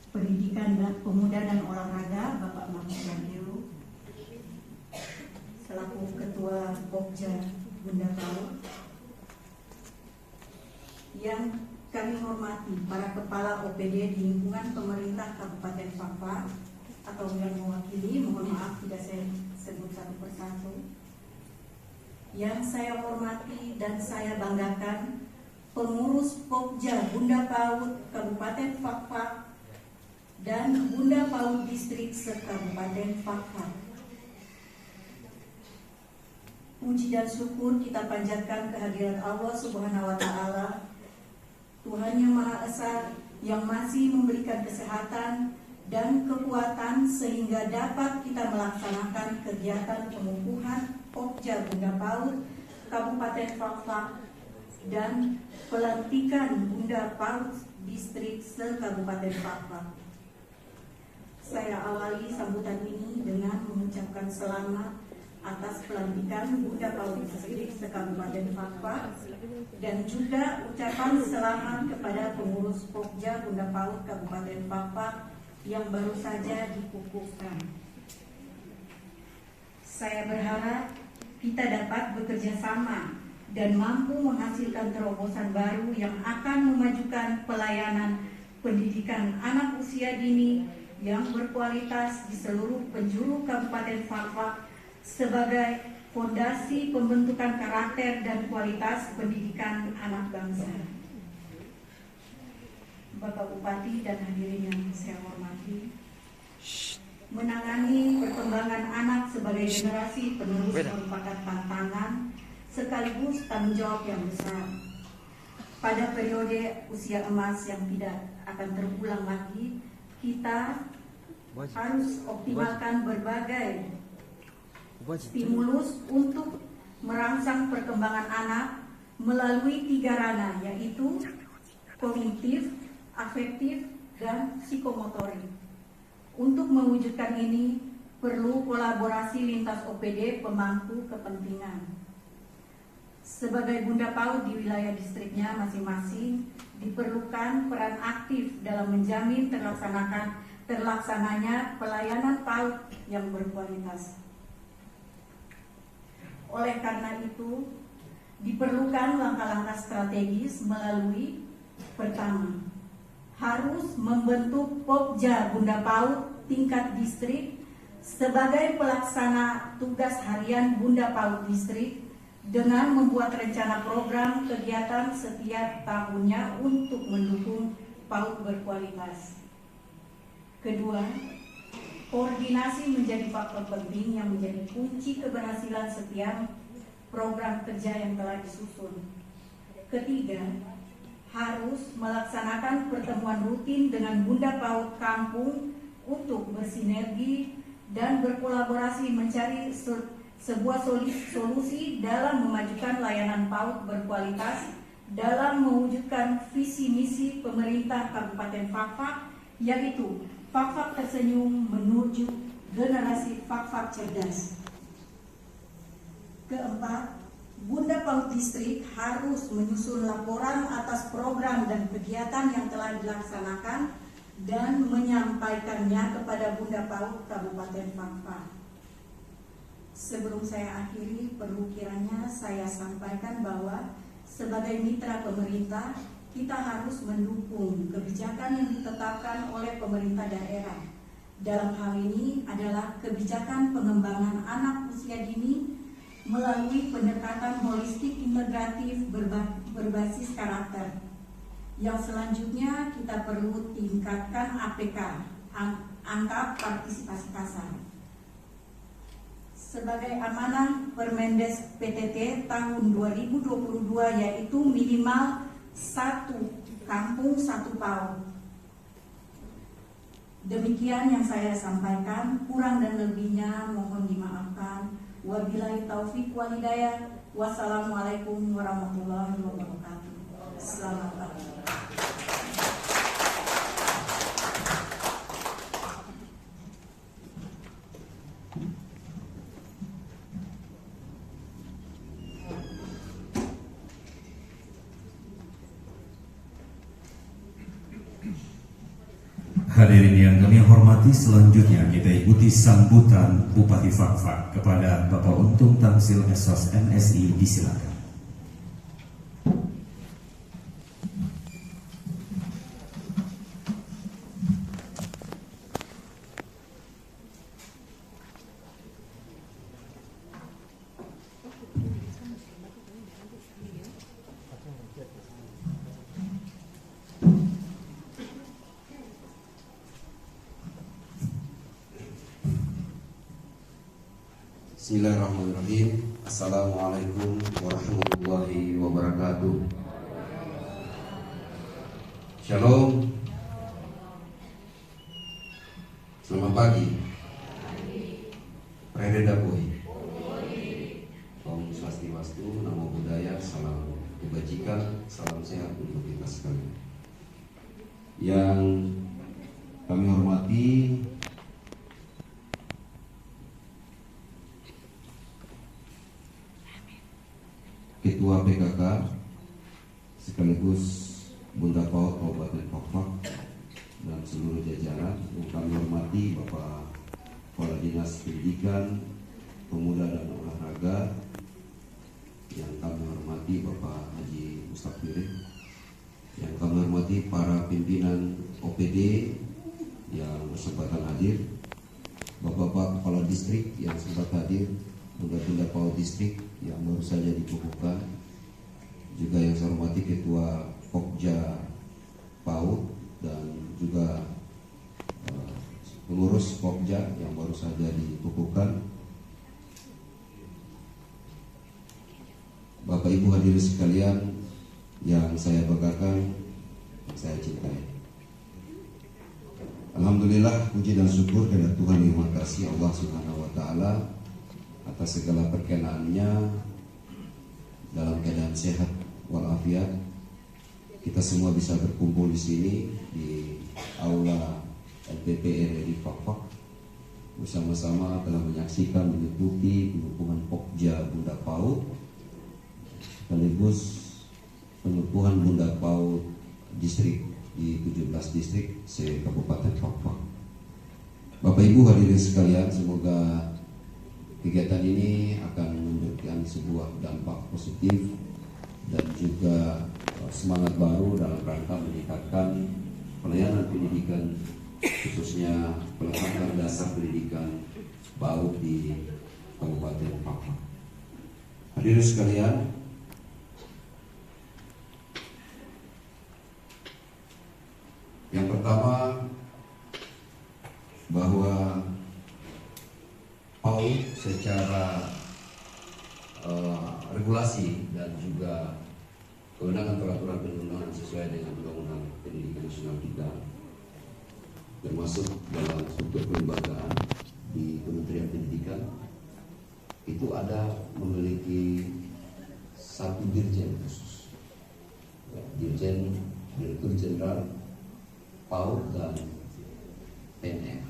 S5: Pendidikan dan Pemuda dan Olahraga, Bapak Mahmud Yadil, selaku Ketua Pokja Bunda PAUD. Yang kami hormati para Kepala OPD di lingkungan pemerintah Kabupaten Fakfak atau yang mewakili, mohon maaf tidak saya sebut satu persatu. Yang saya hormati dan saya banggakan pengurus Pokja Bunda PAUD Kabupaten Fakfak dan Bunda PAUD Distrik se-Kabupaten Fakfak. Puji dan syukur kita panjatkan kehadiran Allah Subhanahu wa Ta'ala, Tuhan yang Maha Esa, yang masih memberikan kesehatan dan kekuatan sehingga dapat kita melaksanakan kegiatan pengukuhan Pokja Bunda PAUD Kabupaten Fakfak dan pelantikan Bunda PAUD Distrik se-Kabupaten Fakfak. Saya awali sambutan ini dengan mengucapkan selamat atas pelantikan Bunda PAUD Distrik se-Kabupaten Fakfak dan juga ucapan selamat kepada pengurus Pokja Bunda PAUD Kabupaten Fakfak yang baru saja dikukuhkan. Saya berharap kita dapat bekerja sama dan mampu menghasilkan terobosan baru yang akan memajukan pelayanan pendidikan anak usia dini yang berkualitas di seluruh penjuru Kabupaten Fakfak sebagai fondasi pembentukan karakter dan kualitas pendidikan anak bangsa. Bapak Bupati dan hadirin yang saya hormati, menangani perkembangan anak sebagai generasi penerus merupakan tantangan sekaligus tanggung jawab yang besar. Pada periode usia emas yang tidak akan terulang lagi, kita harus optimalkan berbagai stimulus untuk merangsang perkembangan anak melalui 3 ranah, yaitu kognitif, afektif, dan psikomotorik. Untuk mewujudkan ini perlu kolaborasi lintas OPD pemangku kepentingan. Sebagai Bunda PAUD di wilayah distriknya masing-masing, diperlukan peran aktif dalam menjamin terlaksananya pelayanan PAUD yang berkualitas. Oleh karena itu, diperlukan langkah-langkah strategis melalui pertama, harus membentuk Pokja Bunda PAUD tingkat distrik sebagai pelaksana tugas harian Bunda PAUD distrik dengan membuat rencana program kegiatan setiap tahunnya untuk mendukung PAUD berkualitas. Kedua, koordinasi menjadi faktor penting yang menjadi kunci keberhasilan setiap program kerja yang telah disusun. Ketiga, harus melaksanakan pertemuan rutin dengan Bunda PAUD kampung untuk bersinergi dan berkolaborasi mencari sebuah solusi dalam memajukan layanan PAUD berkualitas dalam mewujudkan visi misi pemerintah Kabupaten Fakfak, yaitu Fakfak tersenyum menuju generasi Fakfak cerdas. Keempat, Bunda PAUD Distrik harus menyusun laporan atas program dan kegiatan yang telah dilaksanakan dan menyampaikannya kepada Bunda PAUD Kabupaten Fakfak. Sebelum saya akhiri, perlu kiranya saya sampaikan bahwa sebagai mitra pemerintah, kita harus mendukung kebijakan yang ditetapkan oleh pemerintah daerah. Dalam hal ini adalah kebijakan pengembangan anak usia dini melalui pendekatan holistik integratif berbasis karakter. Yang selanjutnya kita perlu tingkatkan APK, angka partisipasi kasar. Sebagai amanah Permendes PTT tahun 2022, yaitu minimal 1 kampung 1 PAUD. Demikian yang saya sampaikan, kurang dan lebihnya mohon dimaafkan. Wabillahi taufiq wal hidayah. Wassalamualaikum warahmatullahi wabarakatuh. Selamat pagi.
S1: Hadirin yang kami hormati, selanjutnya kita ikuti sambutan Bupati Fakfak kepada Bapak Untung Tamsil SOS MSI, disilakan.
S2: Bismillahirrahmanirrahim. Assalamualaikum warahmatullahi wabarakatuh. Shalom. Selamat pagi. Prededapui. Om Swastiastu, Namo Buddhaya, salam kebajikan, salam sehat untuk kita sekalian. Yang kami hormati Ketua PKK sekaligus Bunda PAUD Kabupaten Fakfak dan seluruh jajaran, yang kami hormati Bapak Kepala Dinas Pendidikan, Pemuda dan Olahraga, yang kami hormati Bapak Haji Mustaqir, yang kami hormati para pimpinan OPD yang berkesempatan hadir, Bapak-bapak Kepala Distrik yang sempat hadir, Bunda-bunda PAUD Distrik yang baru saja dikukuhkan, juga yang saya hormati Ketua Pokja PAUD dan juga pengurus Pokja yang baru saja dikukuhkan, Bapak Ibu hadirin sekalian yang saya banggakan, yang saya cintai. Alhamdulillah, puji dan syukur kepada Tuhan yang Maha Kasih, Allah Subhanahu wa Ta'ala, atas segala perkenaannya dalam keadaan sehat walafiat. Kita semua bisa berkumpul di sini di aula LPP RRI Fakfak, bersama-sama telah menyaksikan mengikuti pengukuhan Pokja Bunda PAUD sekaligus pengukuhan Bunda PAUD Distrik di 17 distrik se-Kabupaten Fakfak. Bapak Ibu hadirin sekalian, semoga kegiatan ini akan memberikan sebuah dampak positif dan juga semangat baru dalam rangka meningkatkan pelayanan pendidikan, khususnya pelaksanaan dasar pendidikan PAUD di Kabupaten Fakfak. Hadirin sekalian, yang pertama bahwa PAUD secara regulasi dan juga kewenangan peraturan perundangan sesuai dengan Undang-Undang Pendidikan Nasional kita, termasuk dalam struktur kelembagaan di Kementerian Pendidikan itu ada memiliki satu dirjen khusus, dirjen Direktur Jenderal PAUD dan PNM.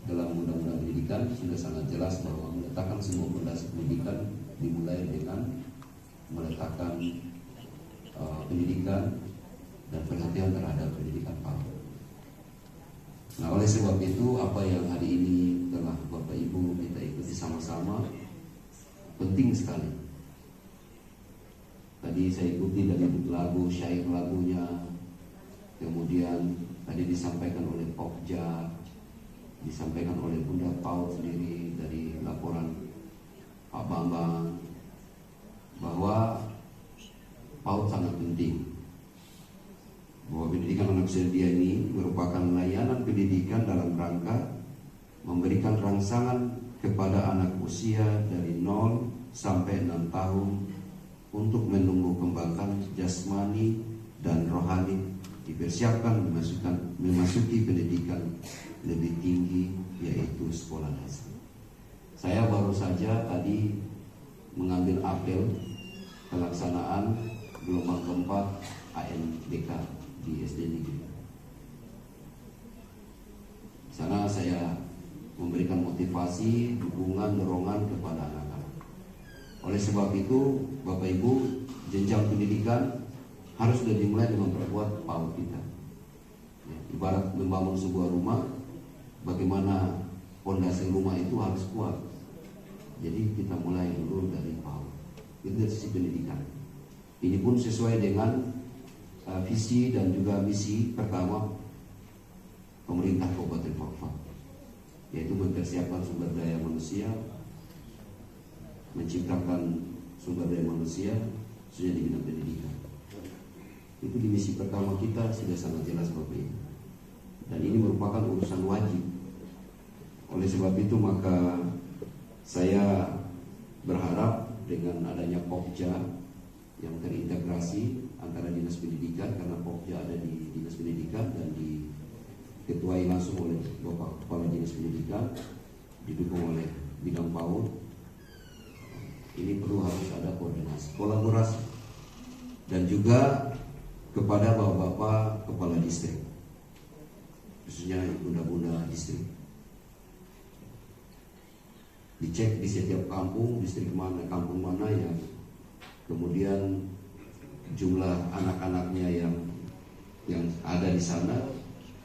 S2: Dalam Undang-Undang Pendidikan sudah sangat jelas bahwa meletakkan semua fondasi pendidikan dimulai dengan meletakkan pendidikan dan perhatian terhadap pendidikan PAUD. Nah, oleh sebab itu apa yang hari ini telah Bapak Ibu kita ikuti sama-sama penting sekali. Tadi saya ikuti dari lagu, syair lagunya, kemudian tadi disampaikan oleh Pokja, disampaikan oleh Bunda PAUD sendiri dari laporan Pak Bambang, bahwa PAUD sangat penting, bahwa pendidikan anak usia dia ini merupakan layanan pendidikan dalam rangka memberikan rangsangan kepada anak usia dari 0 sampai 6 tahun untuk menumbuh kembangkan jasmani dan rohani, dipersiapkan memasuki pendidikan lebih tinggi, yaitu sekolah dasar. Saya baru saja tadi mengambil apel pelaksanaan gelombang keempat ANBK di SD Negeri. Di sana saya memberikan motivasi, dukungan, dorongan kepada anak-anak. Oleh sebab itu, Bapak Ibu, jenjang pendidikan harus sudah dimulai dengan memperkuat PAUD kita. Ya, ibarat membangun sebuah rumah, bagaimana fondasi rumah itu harus kuat. Jadi kita mulai dulu dari PAUD. Itu dari sisi pendidikan. Ini pun sesuai dengan visi dan juga misi pertama pemerintah Kabupaten Fakfak, yaitu mempersiapkan sumber daya manusia, menciptakan sumber daya manusia khususnya di bidang pendidikan. Itu di misi pertama kita sudah sangat jelas Bapak Ibu. Dan ini merupakan urusan wajib. Oleh sebab itu maka saya berharap dengan adanya Pokja yang terintegrasi antara Dinas Pendidikan, karena Pokja ada di Dinas Pendidikan dan diketuai langsung oleh Bapak Kepala Dinas Pendidikan, didukung oleh bidang PAUD. Ini perlu harus ada koordinasi, kolaborasi, dan juga kepada bapak-bapak kepala distrik, khususnya bunda-bunda distrik. Dicek di setiap kampung, distrik mana, kampung mana yang kemudian jumlah anak-anaknya yang ada di sana,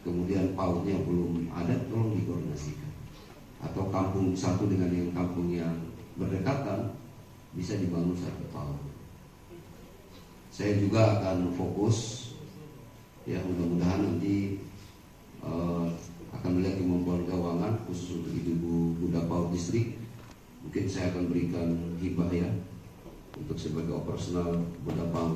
S2: kemudian PAUD-nya belum ada, tolong dikoordinasikan. Atau kampung satu dengan yang kampung yang berdekatan bisa dibangun satu PAUD. Saya juga akan fokus, ya mudah-mudahan nanti akan melihat kemampuan keuangan khusus untuk ibu-ibu Bunda PAUD distrik. Mungkin saya akan berikan hibah ya untuk sebagai operasional Bunda PAUD.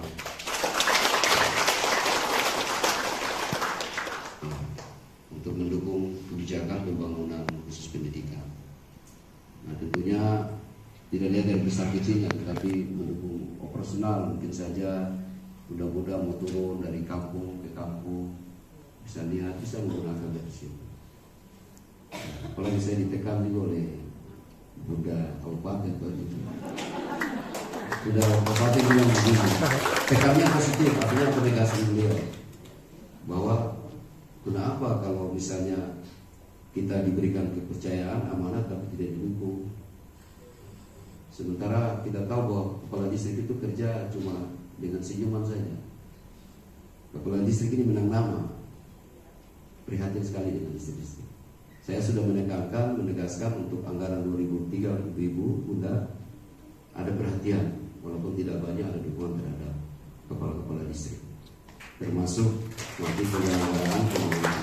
S2: Untuk mendukung kebijakan pembangunan khusus pendidikan. Nah tentunya tidak lihat dari besar kecilnya, tetapi mendukung operasional. Mungkin saja mudah-mudahan mau turun dari kampung ke kampung, bisa lihat, bisa menggunakan versi. Apalagi saya ditekan juga oleh Bunda Kabupaten begitu. Sudah Kabupaten bilang begini, tekannya positif, artinya penegasan beliau bahwa kenapa kalau misalnya kita diberikan kepercayaan amanat tapi tidak didukung. Sementara kita tahu bahwa kepala distrik itu kerja cuma dengan senyuman saja. Kepala distrik ini menang nama. Prihatin sekali dengan distrik-distrik. Saya sudah menegaskan untuk anggaran 2003 ibu Bunda ada perhatian, walaupun tidak banyak, ada dukungan terhadap kepala-kepala distrik, termasuk nanti penyelenggaraan pembangunan.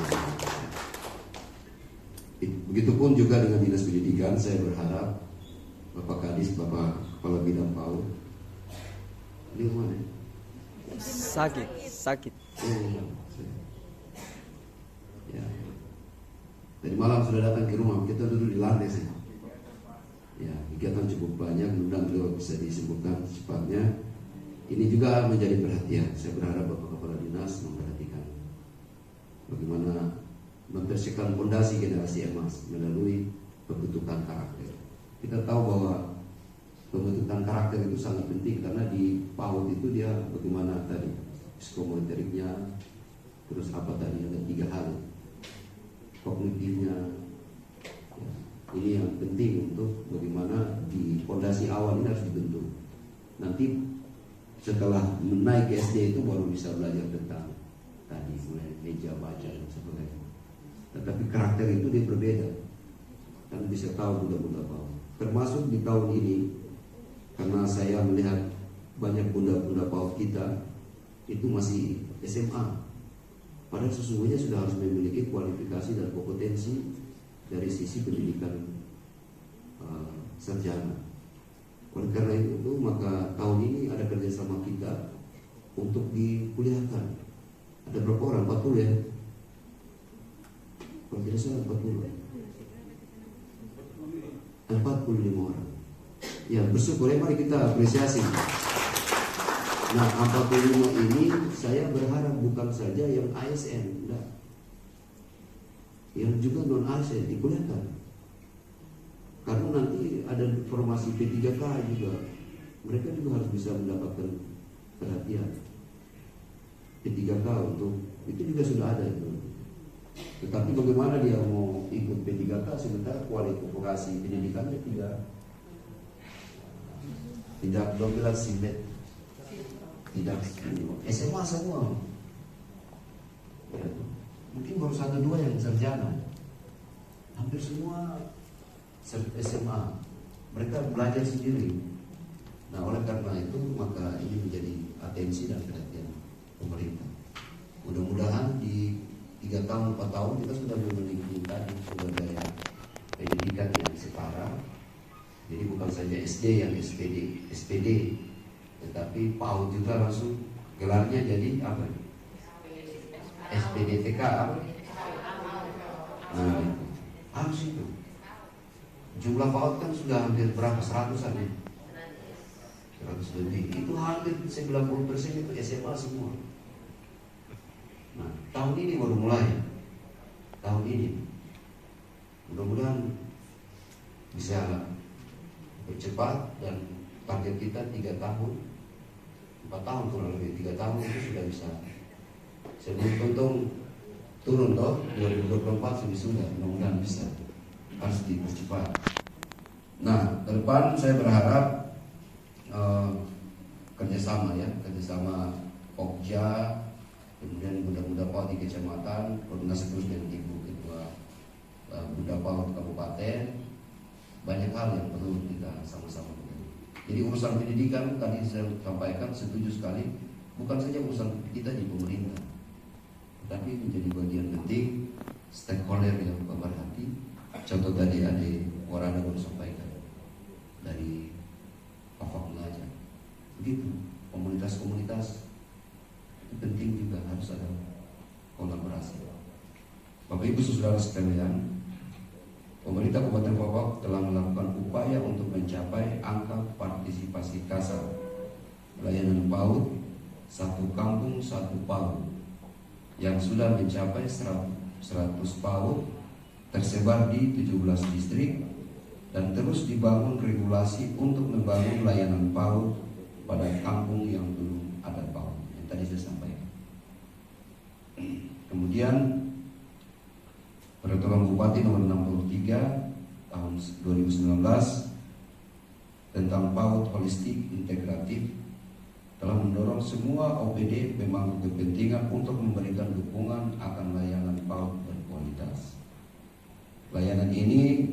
S2: Begitupun juga dengan Dinas Pendidikan, saya berharap Bapak Kadis, Bapak Kepala Bidang PAUD, ini mana?
S8: Sakit.
S2: Ya. Tadi malam sudah datang ke rumah, kita duduk di lantai sih. Ya, kegiatan cukup banyak, mudah-mudahan beliau bisa disembuhkan secepatnya. Ini juga menjadi perhatian. Saya berharap Bapak Kepala Dinas memperhatikan bagaimana membersihkan fondasi generasi emas melalui pembentukan karakter. Kita tahu bahwa pembentukan karakter itu sangat penting karena di PAUD itu dia bagaimana tadi psikomotoriknya, terus apa tadi ada 3 hal, kognitifnya. Ya, ini yang penting untuk bagaimana di fondasi awal ini harus dibentuk. Nanti setelah naik ke SD itu baru bisa belajar tentang tadi mulai meja baca dan sebagainya. Tetapi karakter itu dia berbeda. Kan bisa tahu bunda-bunda PAUD. Termasuk di tahun ini, karena saya melihat banyak bunda-bunda PAUD kita itu masih SMA. Padahal sesungguhnya sudah harus memiliki kualifikasi dan kompetensi dari sisi pendidikan sarjana. Oleh karena itu maka tahun ini ada kerjasama kita untuk dikuliahkan. Ada berapa orang? 40 ya? Kalau tidak salah 40. 45 orang. Ya bersyukur ya, mari kita apresiasi. Nah 45 ini saya berharap bukan saja yang ASN, enggak, yang juga non ASN dikuliahkan. Karena nanti ada formasi P3K juga, mereka juga harus bisa mendapatkan perhatian. P3K untuk itu juga sudah ada itu. Tetapi bagaimana dia mau ikut P3K sementara kualifikasi pendidikannya tidak belum simet, tidak SMA semua. Ya, mungkin baru 1-2 yang sarjana, hampir semua SMA, mereka belajar sendiri. Nah oleh karena itu maka ini menjadi atensi dan perhatian pemerintah. Mudah-mudahan di 3 tahun 4 tahun kita sudah memiliki tadi sumber daya pendidikan yang setara. Jadi bukan saja SD yang SPD, tetapi PAUD juga langsung gelarnya jadi apa? SPDTK apa? Nah itu harus itu. Jumlah PAUD kan sudah hampir berapa? 100-an ya? 100 lebih. Itu hampir 90% itu SMA semua. Nah, tahun ini baru mulai. Tahun ini. Mudah-mudahan bisa bercepat dan target kita 3 tahun, 4 tahun kurang lebih 3 tahun itu sudah bisa. Sebelum untung turun toh 2024 sudah mudah-mudahan bisa. Harus dipercepat. Nah, ke depan saya berharap kerjasama Pokja, kemudian Bunda PAUD di kecamatan, koordinasi terus dengan Ibu Ketua Bunda PAUD Kabupaten. Banyak hal yang perlu kita sama-sama bekerja. Jadi urusan pendidikan tadi saya sampaikan, setuju sekali, bukan saja urusan kita di pemerintah, tapi menjadi bagian penting stakeholder yang pemerhati. Contoh tadi Ade Warana baru sampaikan dari Papa Belajar. Begitu, komunitas-komunitas itu penting juga, harus ada kolaborasi. Bapak Ibu saudara sekalian, pemerintah Kabupaten Papua telah melakukan upaya untuk mencapai angka partisipasi kasar pelayanan PAUD 1 kampung 1 PAUD yang sudah mencapai 100 PAUD tersebar di 17 distrik, dan terus dibangun regulasi untuk membangun layanan PAUD pada kampung yang belum ada PAUD yang tadi saya sampaikan. Kemudian Peraturan Bupati nomor 63 tahun 2019 tentang PAUD holistik integratif telah mendorong semua OPD memang kepentingan untuk memberikan dukungan akan layanan PAUD berkualitas. Layanan ini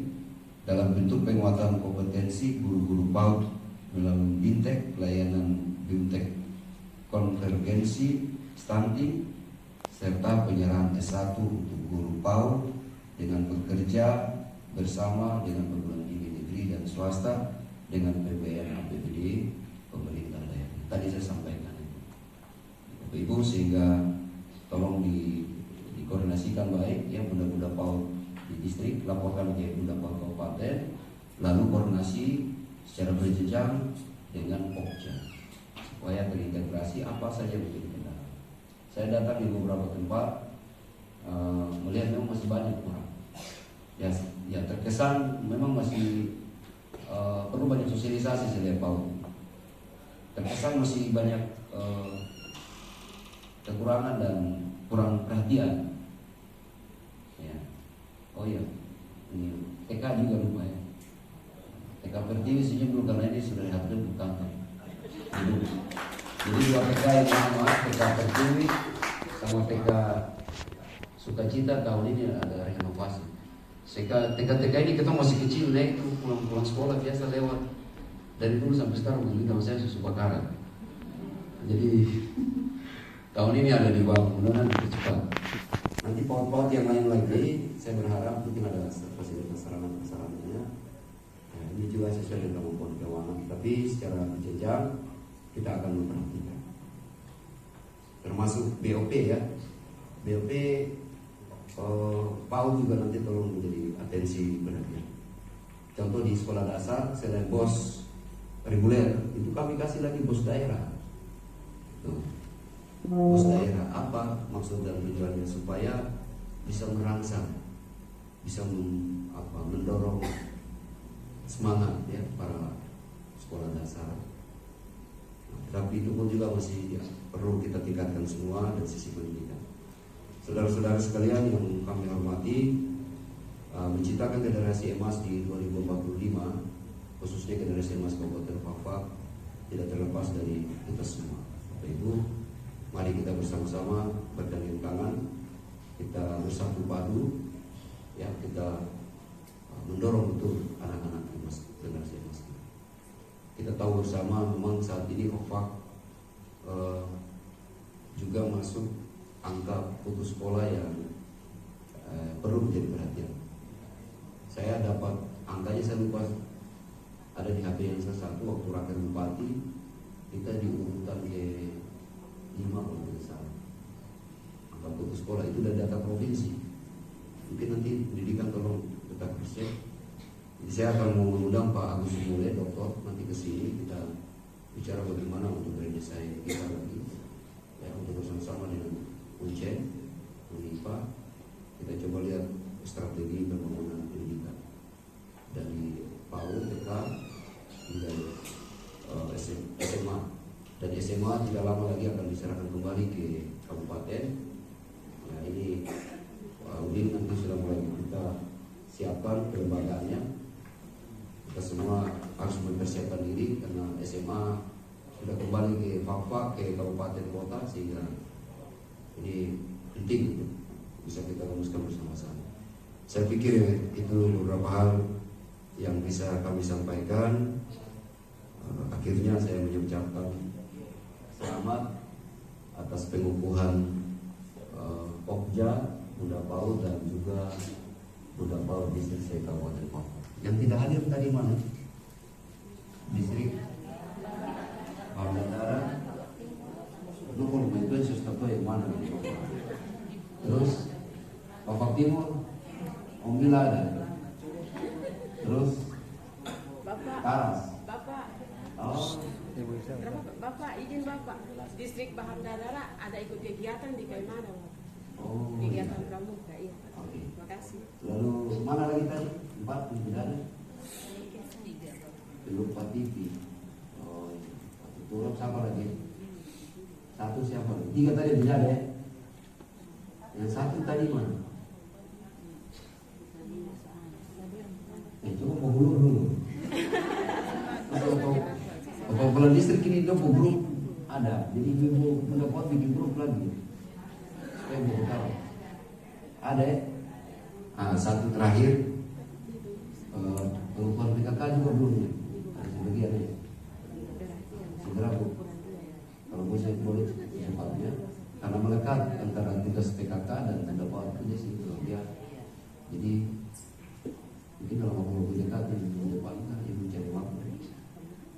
S2: dalam bentuk penguatan kompetensi guru-guru PAUD melalui BIMTEK, layanan BIMTEK konvergensi stunting, serta penyerahan S1 untuk guru PAUD dengan bekerja bersama dengan perguruan tinggi negeri dan swasta dengan PBN APBD pemerintah daerah. Tadi saya sampaikan itu, Bapak Ibu, sehingga tolong dikoordinasikan baik ya, bunda-bunda PAUD di distrik laporkan ke Bunda PAUD Kabupaten, lalu koordinasi secara berjenjang dengan Pokja supaya terintegrasi apa saja menjadi kendala. Saya datang di beberapa tempat
S8: melihat memang masih banyak kurang. Ya terkesan memang masih perlu banyak sosialisasi saya lihat PAUD. Terkesan masih banyak kekurangan dan kurang perhatian. Ya. Oh iya, ini TK juga lupa ya. TK Pertiwi sejak dulu karena ini sudah dihadirkan bukan. Jadi dua TK yang sama, TK Pertiwi sama TK Sukacita tahun ini ada renovasi. TK ini kita masih kecil, naik itu pulang sekolah biasa lewat dari dulu sampai sekarang begitu sama saya susu bakaran. Jadi tahun ini ada di bawah, mudah-mudahan dipercepat. Nanti PAUD yang lain lagi, saya berharap mungkin ada fasilitas sarana-sarananya. Ya, ini juga sesuai dengan kemampuan keuangan, tapi secara berjenjang kita akan memperhatikan. Termasuk BOP ya, BOP PAUD juga nanti tolong menjadi atensi perhatian. Contoh di sekolah dasar, selain bos reguler, itu kami kasih lagi bos daerah. Tuh. Bos daerah apa maksud dan tujuannya supaya bisa merangsang, bisa mendorong semangat ya para sekolah dasar. Tapi itu pun juga masih perlu kita tingkatkan semua dari sisi pendidikan. Saudara-saudara sekalian yang kami hormati, menciptakan generasi emas di 2045, khususnya generasi emas Kabupaten Fakfak, tidak terlepas dari kita semua. Bapak Ibu, mari kita bersama-sama bergandeng tangan, kita bersatu padu, ya kita mendorong betul anak-anak emas, generasi emas. Kita tahu bersama memang saat ini Fakfak juga masuk angka putus sekolah yang perlu menjadi perhatian. Saya dapat angkanya, saya lupa, ada di HP yang saya satu waktu rakyat bupati, kita di urutan ke-5 kalau tidak salah. Angka putus sekolah itu dari data provinsi. Mungkin nanti pendidikan tolong tetap persen. Jadi saya akan mengundang Pak Agus Sumule, dokter, nanti ke sini kita bicara bagaimana untuk redesain kita lagi, ya untuk bersama-sama dengan Uncen, Unipa, kita coba lihat strategi pembangunan pendidikan dari PAUD, TK hingga SMA. Dan SMA tidak lama lagi akan diserahkan kembali ke kabupaten. Ya ini Udin nanti sudah mulai kita siapkan kelembagaannya. Kita semua harus mempersiapkan diri karena SMA sudah kembali ke Fakfak, ke kabupaten kota, sehingga ini penting untuk bisa kita rumuskan bersama-sama. Saya pikir itu beberapa hal yang bisa kami sampaikan. Akhirnya saya mengucapkan selamat atas pengukuhan Pokja, Bunda PAUD dan juga Bunda PAUD distrik Kabupaten Fakfak. Yang tidak hadir tadi mana? Distrik Bandara. Lu kalau itu sesuatu yang mana? Terus Fakfak Timur, Om Mila ada. Terus Karas.
S7: Bapak,
S8: Oh,
S7: Bapak izin Bapak, distrik Bahandara ada ikut kegiatan di Kaimana,
S8: oh
S7: kegiatan
S8: iya.
S7: pramuka, iya.
S8: Oke.
S7: Terima kasih.
S8: Lalu mana lagi tadi? 4 tidak ada. Belum Pak TV. Oh, Pak Turap siapa lagi? 1 siapa lagi? 3 tadi tidak ada ya? Yang 1 tadi mana? Coba mau dulu. Kalau distrik ini itu grup ada, jadi ibu mendapat bikin grup lagi. Saya mau tahu. Ada ya? Nah, 1 terakhir. Pengukuhan PKK juga belum ya? Ada sebagian ya? Segera Bu. Kalau Bu saya boleh secepatnya, karena melekat antara tugas PKK dan pendapat kerja sih ya. Jadi mungkin kalau mau dekat di depan kan ibu cari waktu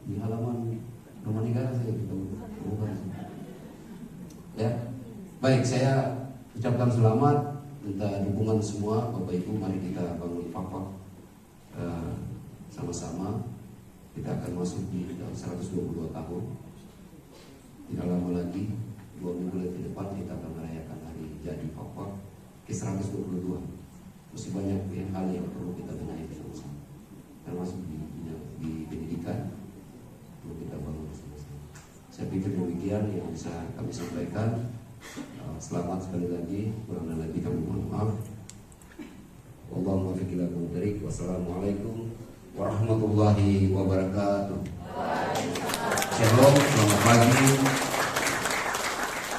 S8: di halaman rumah negara saya kita bukan. Ya, baik, saya ucapkan selamat, minta dukungan semua Bapak Ibu, mari kita bangun Fakfak sama-sama. Kita akan masuk di 122 tahun. Tidak lama lagi, 2 minggu ke depan kita akan merayakan hari jadi Fakfak ke-122. Masih banyak hal yang perlu kita benahi bersama-sama, termasuk di pendidikan perlu kita bangun bersama-sama. Saya pikir demikian yang bisa kami sampaikan. Selamat sekali lagi, kurang dan lebih kami mohon maaf. Wallahul muwaffiq ila aqwamit thoriq. Wassalamualaikum warahmatullahi wabarakatuh. Shalom, selamat pagi.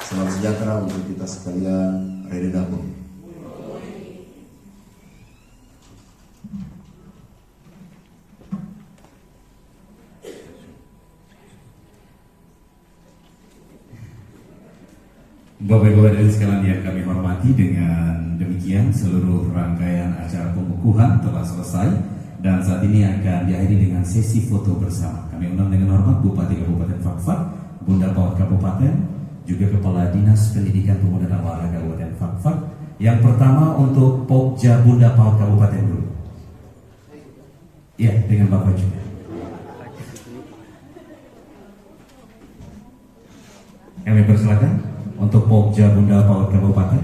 S8: Salam sejahtera untuk kita sekalian. Reda dapur.
S1: Bapak-Ibu hadirin sekalian yang kami hormati, dengan demikian seluruh rangkaian acara pengukuhan telah selesai dan saat ini akan diakhiri dengan sesi foto bersama. Kami undang dengan hormat Bupati Kabupaten Fakfak, Bunda Paut Kabupaten, juga Kepala Dinas Pendidikan Pemuda dan Olahraga Kabupaten Fakfak. Yang pertama untuk Pokja Bunda Paut Kabupaten dulu. Ya, dengan Bapak juga. Kami persilakan untuk Pokja Bunda Paut Kabupaten.